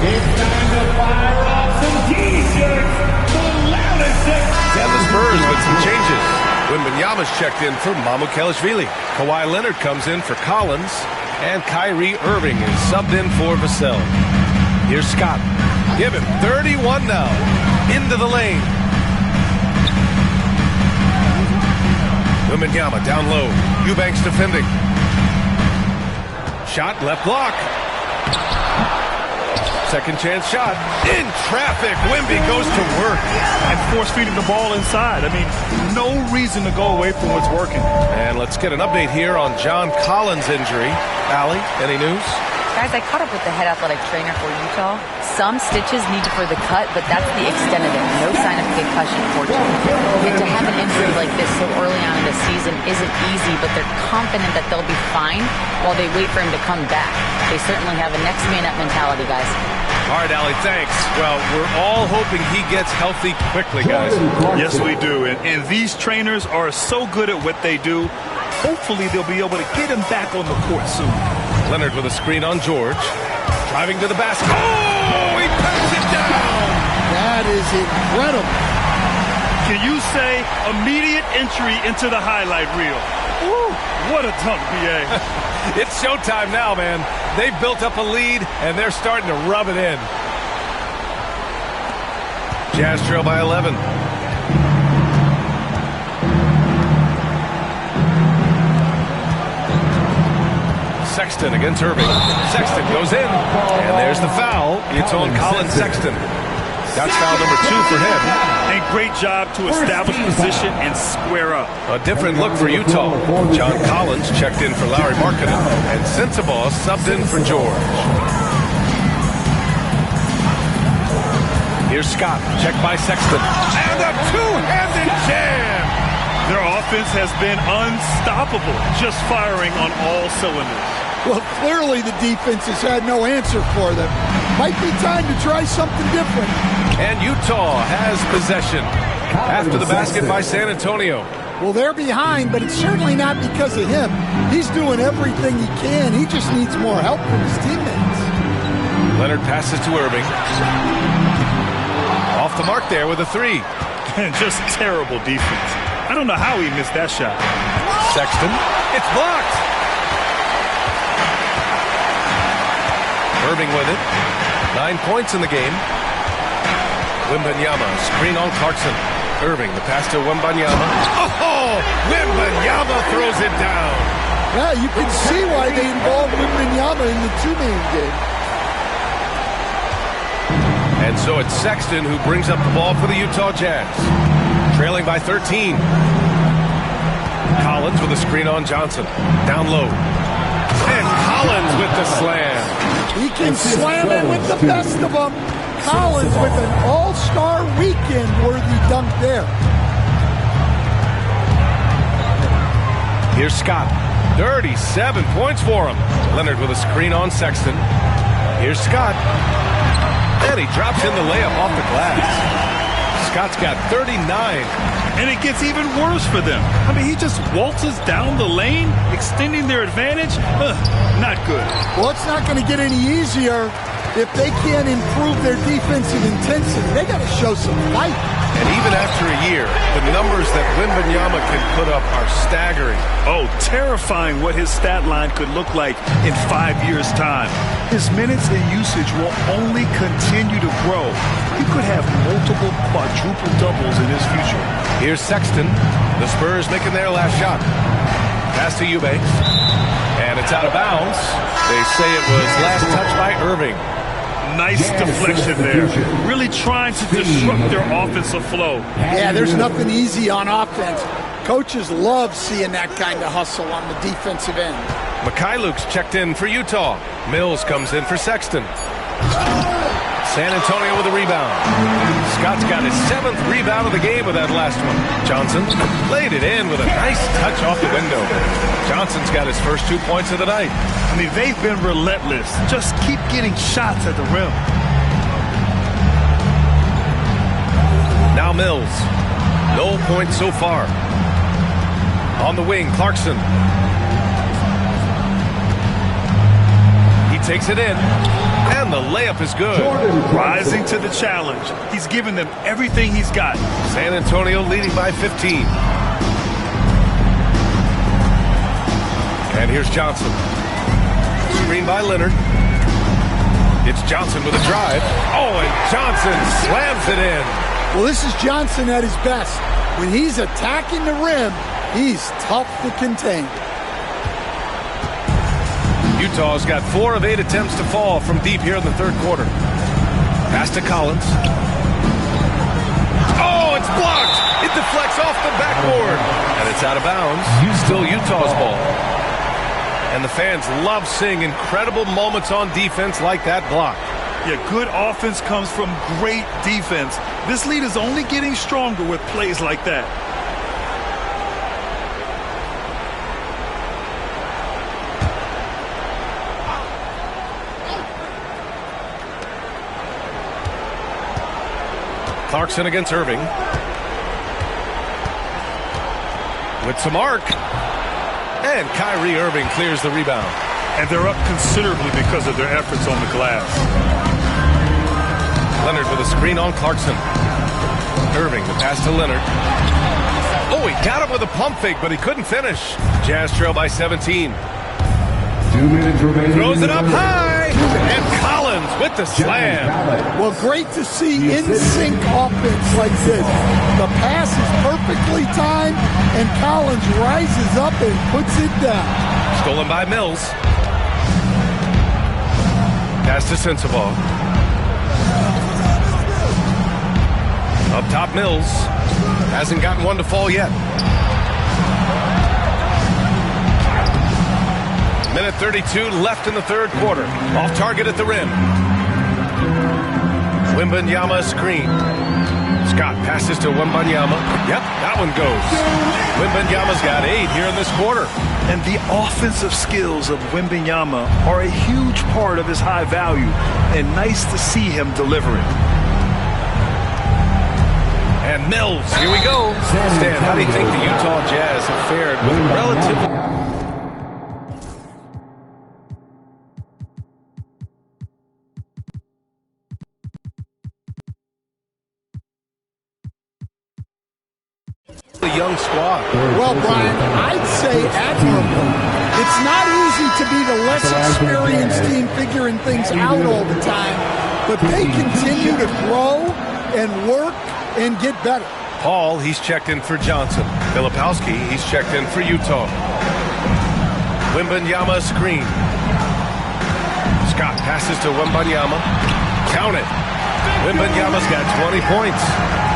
It's time to fire off some T-shirts. The loudest. And the Spurs with some changes. When Wembanyama's checked in for Mamukelashvili. Kawhi Leonard comes in for Collins. And Kyrie Irving is subbed in for Vassell. Here's Scott. Give him 31 now. Into the lane. Wembanyama down low. Eubanks defending. Shot left block. Second chance shot. In traffic. Wemby goes to work. And force-feeding the ball inside. I mean, no reason to go away from what's working. And let's get an update here on John Collins' injury. Allie, any news? Guys, I caught up with the head athletic trainer for Utah. Some stitches needed for the cut, but that's the extent of it. No sign of concussion, fortunately. And to have an injury like this so early on in the season isn't easy, but they're confident that they'll be fine while they wait for him to come back. They certainly have a next-man-up mentality, guys. All right, Allie, thanks. Well, we're all hoping he gets healthy quickly, guys. Yes, we do. And these trainers are so good at what they do. Hopefully, they'll be able to get him back on the court soon. Leonard with a screen on George. Driving to the basket. Oh, he pats it down. That is incredible. Can you say immediate entry into the highlight reel? Woo, what a dunk, BA. It's showtime now, man. They've built up a lead, and they're starting to rub it in. Jazz trail by 11. Sexton against Irving. Sexton goes in, and there's the foul. It's on Colin Sexton. That's foul number 2 for him. And great job to establish position and square up. A different look for Utah. John Collins checked in for Lauri Markkanen, and Sensabaugh subbed in for George. Here's Scott, checked by Sexton. And a two-handed jam! Their offense has been unstoppable, just firing on all cylinders. Well, clearly the defense has had no answer for them. Might be time to try something different. And Utah has possession after the basket by San Antonio. Well, they're behind, but it's certainly not because of him. He's doing everything he can. He just needs more help from his teammates. Leonard passes to Irving. Off the mark there with a 3. Just terrible defense. I don't know how he missed that shot. Sexton, it's blocked. Irving with it. 9 points in the game. Wembanyama, screen on Clarkson. Irving, the pass to Wembanyama. Oh, Wembanyama throws it down. Yeah, you can see why they involved Wembanyama in the two-man game. And so it's Sexton who brings up the ball for the Utah Jazz. Trailing by 13. Collins with a screen on Johnson. Down low. And Collins with the slam. He can slam it with the best of them. Collins with an all-star weekend-worthy dunk there. Here's Scott. 37 points for him. Leonard with a screen on Sexton. Here's Scott. And he drops in the layup off the glass. Scott's got 39. And it gets even worse for them. I mean, he just waltzes down the lane, extending their advantage. Not good. Well, it's not going to get any easier if they can't improve their defensive intensity. They got to show some fight. And even after a year, the numbers that Wembanyama can put up are staggering. Oh, terrifying what his stat line could look like in 5 years' time. His minutes and usage will only continue to grow. He could have multiple quadruple doubles in his future. Here's Sexton. The Spurs making their last shot. Pass to Eubanks. And it's out of bounds. They say it was last touched by Irving. Nice deflection there. Really trying to disrupt their offensive flow. Yeah, there's nothing easy on offense. Coaches love seeing that kind of hustle on the defensive end. Mikhailuk's checked in for Utah. Mills comes in for Sexton. San Antonio with a rebound. Scott's got his 7th rebound of the game with that last one. Johnson laid it in with a nice touch off the window. Johnson's got his first 2 points of the night. I mean, they've been relentless. Just keep getting shots at the rim. Now Mills. No points so far. On the wing, Clarkson. He takes it in. And the layup is good. Rising to the challenge. He's given them everything he's got. San Antonio leading by 15. And here's Johnson. Screen by Leonard. It's Johnson with a drive. Oh, and Johnson slams it in. Well, this is Johnson at his best. When he's attacking the rim, he's tough to contain. Utah's got 4 of 8 attempts to fall from deep here in the third quarter. Pass to Collins. Oh, it's blocked. It deflects off the backboard. And it's out of bounds. Still Utah's ball. And the fans love seeing incredible moments on defense like that block. Yeah, good offense comes from great defense. This lead is only getting stronger with plays like that. Clarkson against Irving. With some arc. And Kyrie Irving clears the rebound. And they're up considerably because of their efforts on the glass. Leonard with a screen on Clarkson. Irving, the pass to Leonard. Oh, he got him with a pump fake, but he couldn't finish. Jazz trail by 17. 2 minutes remaining. Throws it up high. And Collins with the slam. Well, great to see in-sync offense like this. The pass is perfectly timed, and Collins rises up and puts it down. Stolen by Mills. Pass to Sensabaugh. Up top, Mills. Hasn't gotten one to fall yet. Minute 32 left in the third quarter. Off target at the rim. Wembanyama screen. Scott passes to Wembanyama. Yep, that one goes. Wembanyama's got 8 here in this quarter. And the offensive skills of Wembanyama are a huge part of his high value. And nice to see him deliver it. And Mills, here we go. Stan, how do you think the Utah Jazz have fared with relative... the young squad? Well, Brian, I'd say admirable. It's not easy to be the less experienced team figuring things out all the time, but they continue to grow and work and get better. Paul, he's checked in for Johnson. Filipowski, he's checked in for Utah. Wembanyama screen. Scott passes to Wembanyama. Count it. Wembanyama's got 20 points.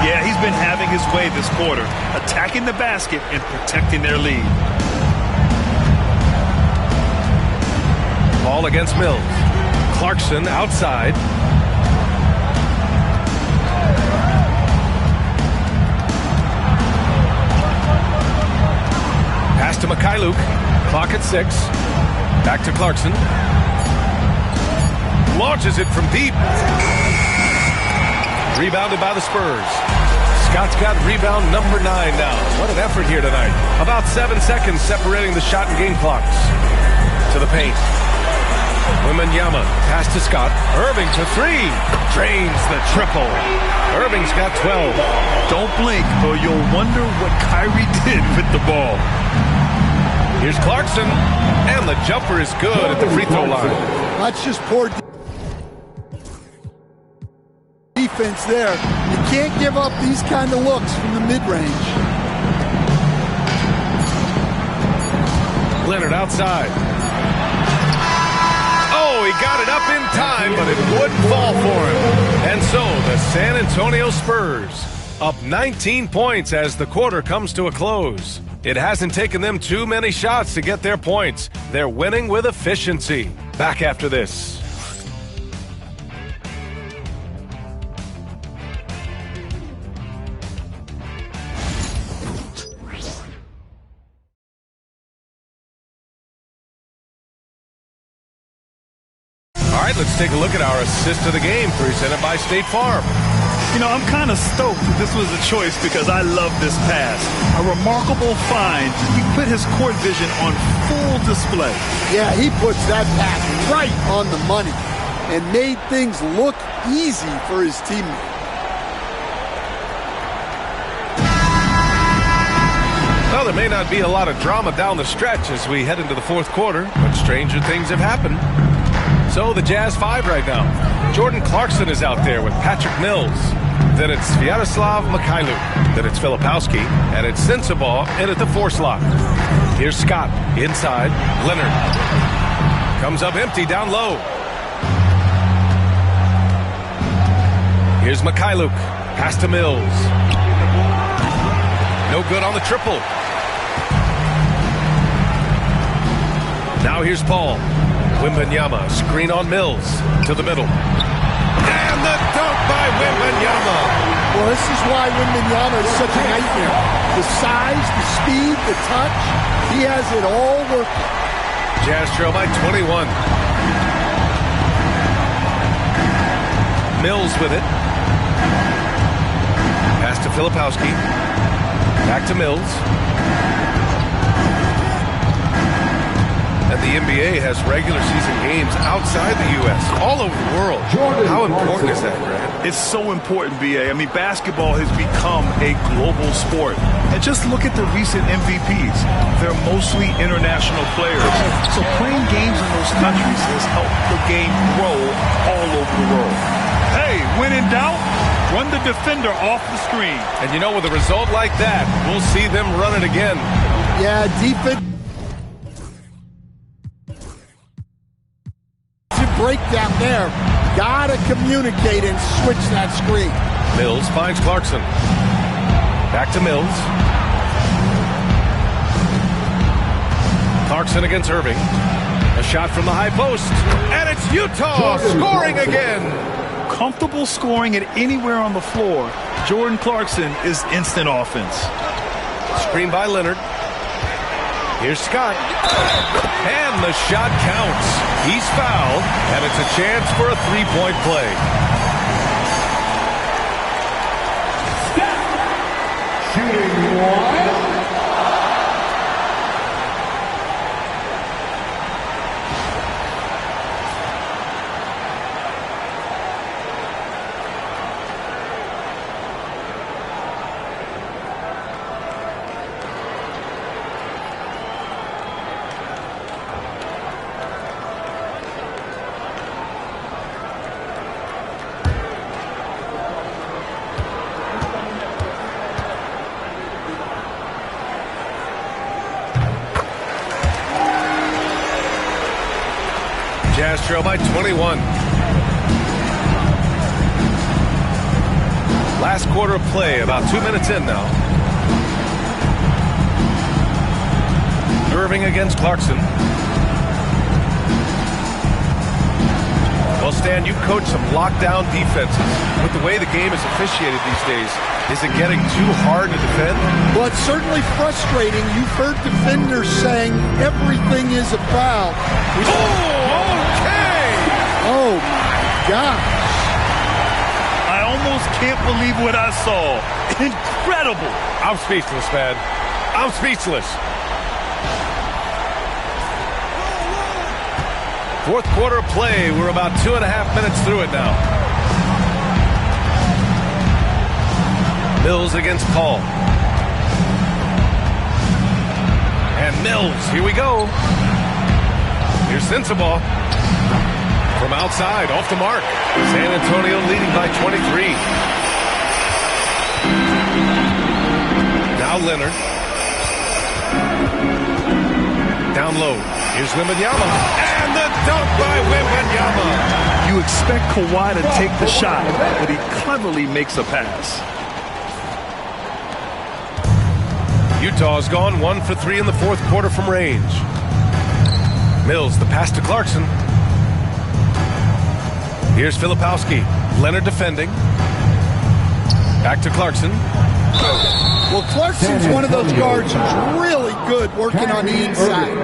Yeah, he's been having his way this quarter, attacking the basket and protecting their lead. Ball against Mills. Clarkson outside. Pass to Mikhailuk. Clock at 6. Back to Clarkson. Launches it from deep. Rebounded by the Spurs. Scott's got rebound number 9 now. What an effort here tonight. About 7 seconds separating the shot and game clocks. To the paint. Wembanyama, pass to Scott. Irving to 3. Drains the triple. Irving's got 12. Don't blink or you'll wonder what Kyrie did with the ball. Here's Clarkson. And the jumper is good at the free throw line. That's just poor defense there. You can't give up these kind of looks from the mid-range. Leonard outside. Oh, he got it up in time, but it wouldn't fall for him. And so the San Antonio Spurs up 19 points as the quarter comes to a close. It hasn't taken them too many shots to get their points. They're winning with efficiency. Back after this. All right, let's take a look at our assist of the game presented by State Farm. You know, I'm kind of stoked that this was a choice because I love this pass. A remarkable find. He put his court vision on full display. Yeah, he puts that pass right on the money and made things look easy for his teammate. Well, there may not be a lot of drama down the stretch as we head into the fourth quarter, but stranger things have happened. So the Jazz 5 right now. Jordan Clarkson is out there with Patrick Mills. Then it's Sviatoslav Mikhailuk. Then it's Filipowski. And it's Sensabaugh in at the 4 slot. Here's Scott inside. Leonard comes up empty down low. Here's Mikhailuk. Pass to Mills. No good on the triple. Now here's Paul. Wembanyama, screen on Mills to the middle. And the dunk by Wembanyama. Well, this is why Wembanyama is such a nightmare. The size, the speed, the touch, he has it all working. Jazz trail by 21. Mills with it. Pass to Filipowski. Back to Mills. And the NBA has regular season games outside the U.S., all over the world. How important is that, Grant? It's so important, BA. I mean, basketball has become a global sport. And just look at the recent MVPs. They're mostly international players. So playing games in those countries has helped the game grow all over the world. Hey, when in doubt, run the defender off the screen. And you know, with a result like that, we'll see them run it again. Yeah, defense. Breakdown there. Gotta communicate and switch that screen. Mills finds Clarkson. Back to Mills. Clarkson against Irving. A shot from the high post. And it's Utah scoring again. Comfortable scoring at anywhere on the floor. Jordan Clarkson is instant offense. Screen by Leonard. Here's Scott. And the shot counts. He's fouled, and it's a chance for a three-point play. Steph, shooting one. Jazz trail by 21. Last quarter of play, about 2 minutes in now. Irving against Clarkson. Well, Stan, you coach some lockdown defenses. With the way the game is officiated these days, is it getting too hard to defend? Well, it's certainly frustrating. You've heard defenders saying everything is a foul. Oh, my gosh. I almost can't believe what I saw. Incredible. I'm speechless, man. I'm speechless. Fourth quarter of play. We're about 2.5 minutes through it now. Mills against Paul. And Mills, here we go. Here's Sensabaugh. From outside, off the mark. San Antonio leading by 23. Now Leonard. Down low. Here's Wembanyama. And the dunk by Wembanyama. You expect Kawhi to take the shot, but he cleverly makes a pass. Utah's gone 1 for 3 in the fourth quarter from range. Mills, the pass to Clarkson. Here's Filipowski. Leonard defending. Back to Clarkson. Well, Clarkson's one of those guards who's really good working on the inside.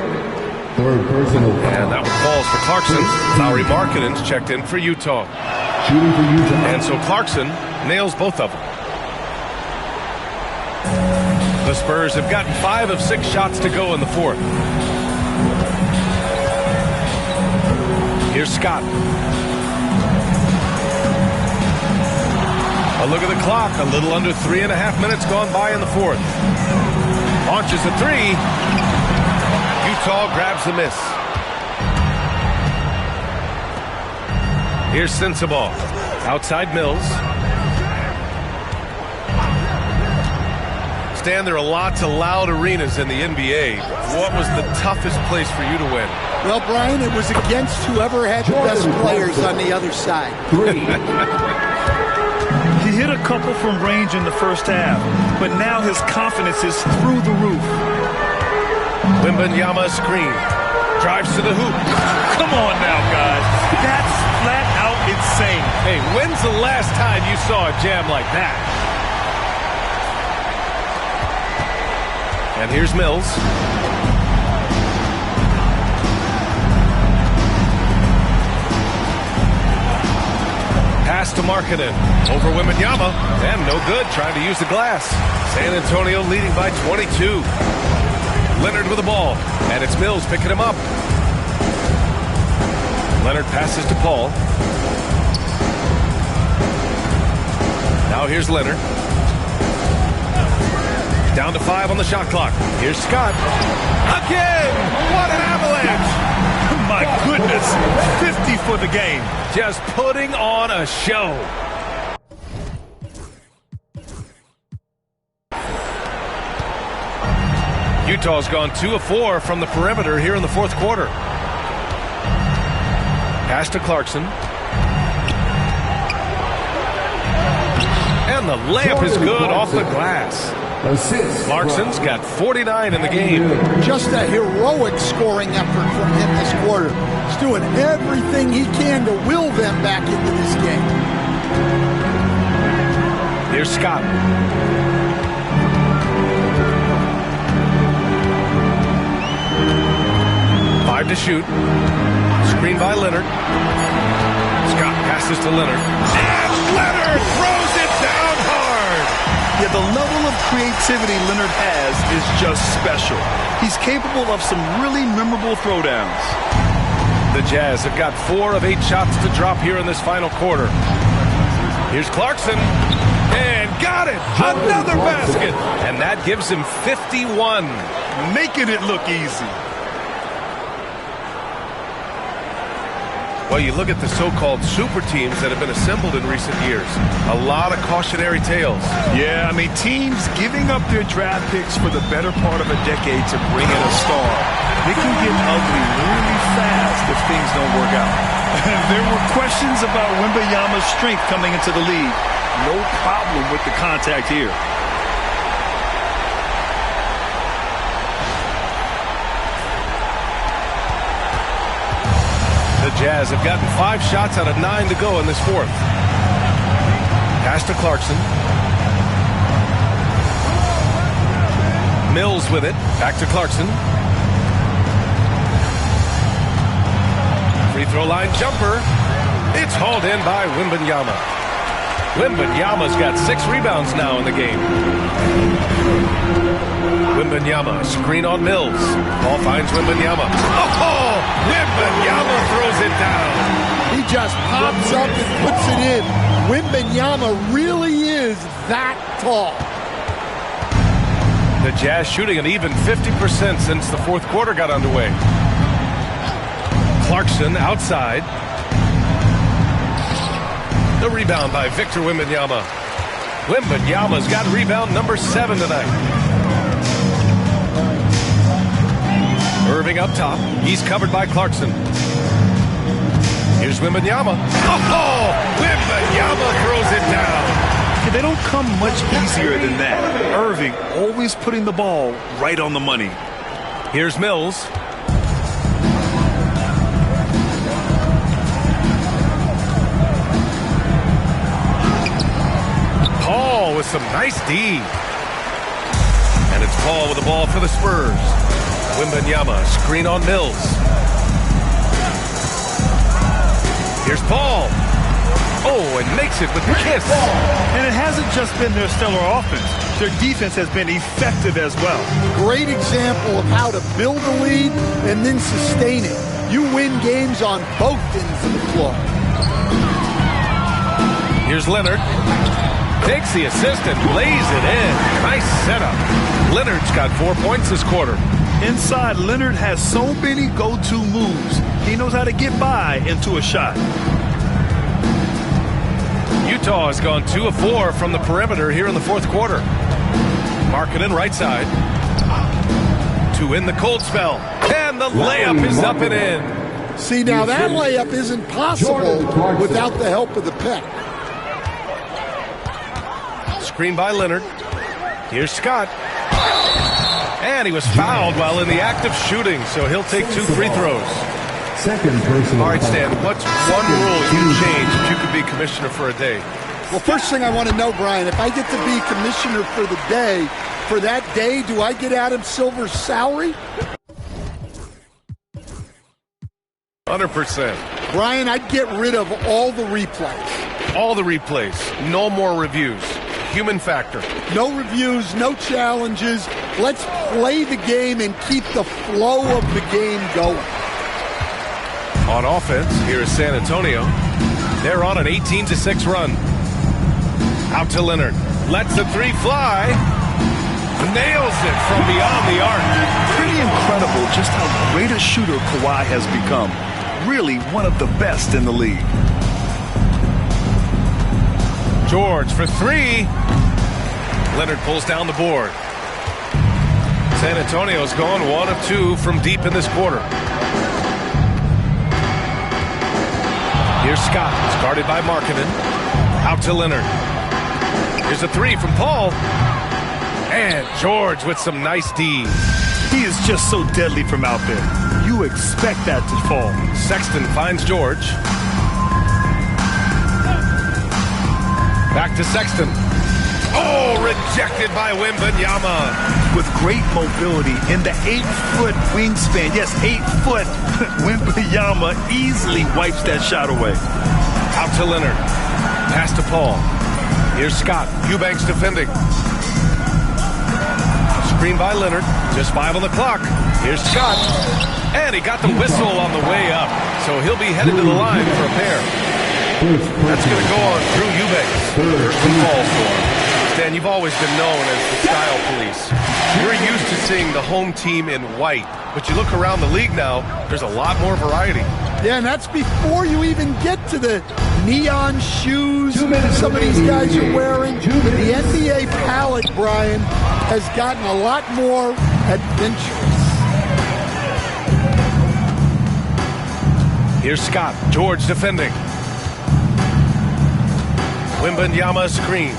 Third personal foul. And that one falls for Clarkson. Lauri Markkanen's checked in for Utah. Shooting for Utah. And so Clarkson nails both of them. The Spurs have gotten 5 of 6 shots to go in the fourth. Here's Scott. A look at the clock. A little under 3.5 minutes gone by in the fourth. Launches a three. Utah grabs the miss. Here's Sensabaugh. Outside Mills. Stan, there are lots of loud arenas in the NBA. What was the toughest place for you to win? Well, Brian, it was against whoever had the best players on the other side. He hit a couple from range in the first half, but now his confidence is through the roof. Wembanyama screen. Drives to the hoop. Come on now, guys. That's flat out insane. Hey, when's the last time you saw a jam like that? And here's Mills. Pass to Markkanen. Over Wembanyama. And no good, trying to use the glass. San Antonio leading by 22. Leonard with the ball. And it's Mills picking him up. Leonard passes to Paul. Now here's Leonard. Down to 5 on the shot clock. Here's Scott. Again! What an avalanche! My goodness, 50 for the game. Just putting on a show. Utah's gone 2 of 4 from the perimeter here in the fourth quarter. Pass to Clarkson. And the layup is good off the glass. Clarkson's got 49 in the game. Just a heroic scoring effort from him this quarter. He's doing everything he can to will them back into this game. Here's Scott. Five to shoot. Screen by Leonard. Scott passes to Leonard. And Leonard throws it down hard. Yeah, the level of creativity Leonard has is just special. He's capable of some really memorable throwdowns. The Jazz have got 4 of 8 shots to drop here in this final quarter. Here's Clarkson. And got it! Another basket! And that gives him 51. Making it look easy. Well, you look at the so-called super teams that have been assembled in recent years. A lot of cautionary tales. Yeah, I mean, teams giving up their draft picks for the better part of a decade to bring in a star. It can get ugly really fast if things don't work out. There were questions about Wembanyama's strength coming into the league. No problem with the contact here. The Jazz have gotten 5 shots out of 9 to go in this fourth. Pass to Clarkson. Mills with it. Back to Clarkson. Free throw line jumper. It's hauled in by Wembanyama. Wembanyama's got 6 rebounds now in the game. Wembanyama, screen on Mills. Ball finds Wembanyama. Oh! Wembanyama throws it down. He just pops up and puts it in. Wembanyama really is that tall. The Jazz shooting an even 50% since the fourth quarter got underway. Clarkson outside. The rebound by Victor Wembanyama. Wembanyama's got rebound number 7 tonight. Irving up top. He's covered by Clarkson. Here's Wembanyama. Oh! Wembanyama throws it down. They don't come much easier than that. Irving always putting the ball right on the money. Here's Mills. Paul with some nice D. And it's Paul with the ball for the Spurs. Wembanyama, screen on Mills. Here's Paul. Oh, and makes it with the kiss. And it hasn't just been their stellar offense. Their defense has been effective as well. Great example of how to build a lead and then sustain it. You win games on both ends of the floor. Here's Leonard. Takes the assist and lays it in. Nice setup. Leonard's got 4 points this quarter. Inside, Leonard has so many go-to moves. He knows how to get by into a shot. Utah has gone 2 of 4 from the perimeter here in the fourth quarter. Markkanen right side. To in the cold spell. And the layup is up and in. See, now that layup isn't possible without the help of the pick. Screen by Leonard. Here's Scott. And he was fouled while in the act of shooting, so he'll take 2 free throws. Second personal. All right, Stan, what's one rule you'd change if you could be commissioner for a day? Well, first thing I want to know, Brian, if I get to be commissioner for the day, for that day, do I get Adam Silver's salary? 100%. Brian, I'd get rid of all the replays. All the replays. No more reviews. Human factor. No reviews, no challenges. Let's play the game and keep the flow of the game going. On offense, here is San Antonio. They're on an 18-6 run. Out to Leonard. Lets the 3 fly. Nails it from beyond the arc. Pretty incredible just how great a shooter Kawhi has become. Really one of the best in the league. George for 3. Leonard pulls down the board. San Antonio's gone 1 of 2 from deep in this quarter. Here's Scott. It's guarded by Markkanen. Out to Leonard. Here's a 3 from Paul. And George with some nice D's. He is just so deadly from out there. You expect that to fall. Sexton finds George. Back to Sexton. Oh, rejected by Wembanyama. With great mobility in the 8-foot wingspan. Yes, 8-foot. Wembanyama easily wipes that shot away. Out to Leonard. Pass to Paul. Here's Scott. Eubanks defending. Screen by Leonard. Just 5 on the clock. Here's Scott. And he got the whistle on the way up. So he'll be headed to the line for a pair. That's going to go on through Eubanks. First and ball for him. Stan, you've always been known as the style police. You're used to seeing the home team in white. But you look around the league now, there's a lot more variety. Yeah, and that's before you even get to the neon shoes some of these guys are wearing. The NBA palette, Brian, has gotten a lot more adventurous. Here's Scott. George defending. Wembanyama screen.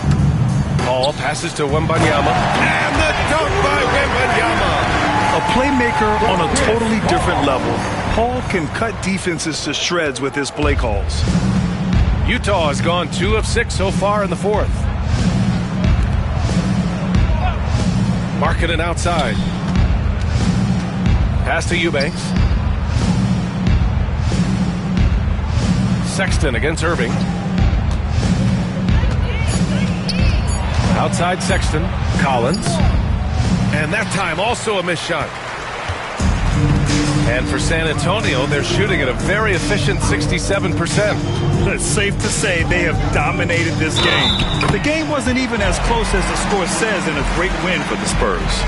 Paul passes to Wembanyama. And the dunk by Wembanyama. A playmaker on a totally different level. Paul can cut defenses to shreds with his play calls. Utah has gone 2 of 6 so far in the fourth. Markkanen outside. Pass to Eubanks. Sexton against Irving. Outside Sexton. Collins. And that time also a missed shot. And for San Antonio, they're shooting at a very efficient 67%. It's safe to say they have dominated this game. The game wasn't even as close as the score says, and a great win for the Spurs.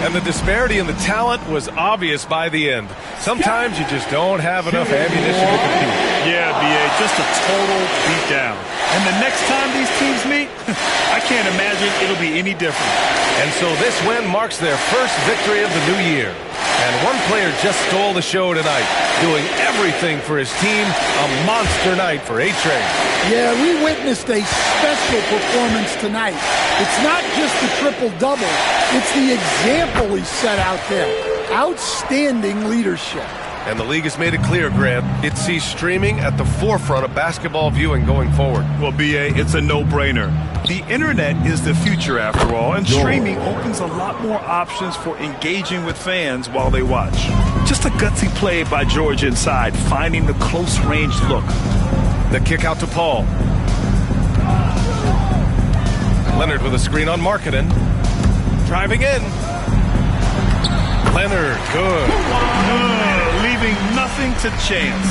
And the disparity in the talent was obvious by the end. Sometimes you just don't have enough ammunition to compete. Yeah, B.A., just a total beatdown. And the next time these teams meet, I can't imagine it'll be any different. And so this win marks their first victory of the new year. And one player just stole the show tonight, doing everything for his team. A monster night for A-Train. Yeah, we witnessed a special performance tonight. It's not just the triple-double. It's the example he set out there. Outstanding leadership. And the league has made it clear, Grant, it sees streaming at the forefront of basketball viewing going forward. Well, B.A., it's a no-brainer. The internet is the future, after all, and streaming opens a lot more options for engaging with fans while they watch. Just a gutsy play by George inside, finding the close-range look. The kick out to Paul. Leonard with a screen on Markkanen. Driving in. Leonard, good. Leaving nothing nothing to chance.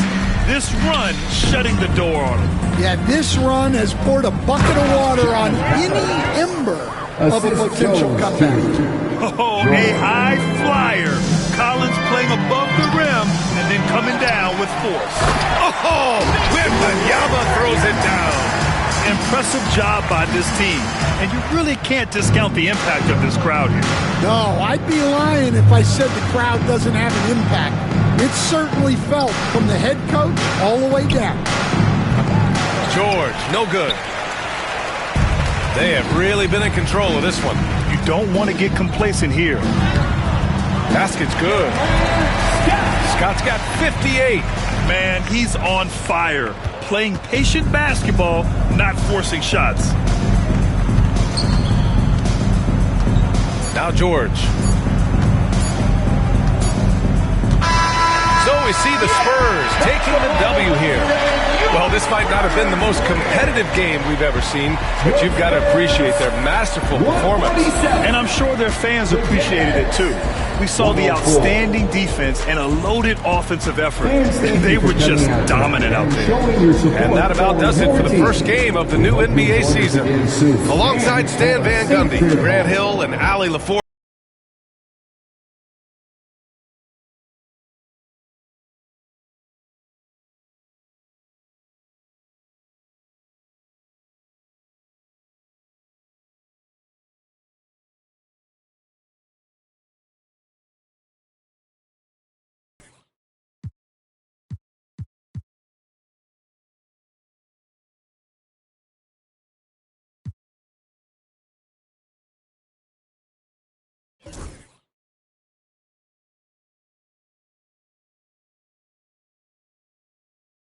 This run shutting the door on him. Yeah, this run has poured a bucket of water on any ember of a potential comeback. Oh, a high flyer. Collins playing above the rim and then coming down with force. Oh, Wembanyama throws it down. Impressive job by this team. And you really can't discount the impact of this crowd here. No, I'd be lying if I said the crowd doesn't have an impact. It's certainly felt from the head coach all the way down. George, no good. They have really been in control of this one. You don't want to get complacent here. Basket's good. Scott's got 58. Man, he's on fire. Playing patient basketball, not forcing shots. Now George. So we see the Spurs taking the W here. Well, this might not have been the most competitive game we've ever seen, but you've got to appreciate their masterful performance. And I'm sure their fans appreciated it too. We saw the outstanding defense and a loaded offensive effort. They were just dominant out there. And that about does it for the first game of the new NBA season. Alongside Stan Van Gundy, Grant Hill, and Allie LaForge.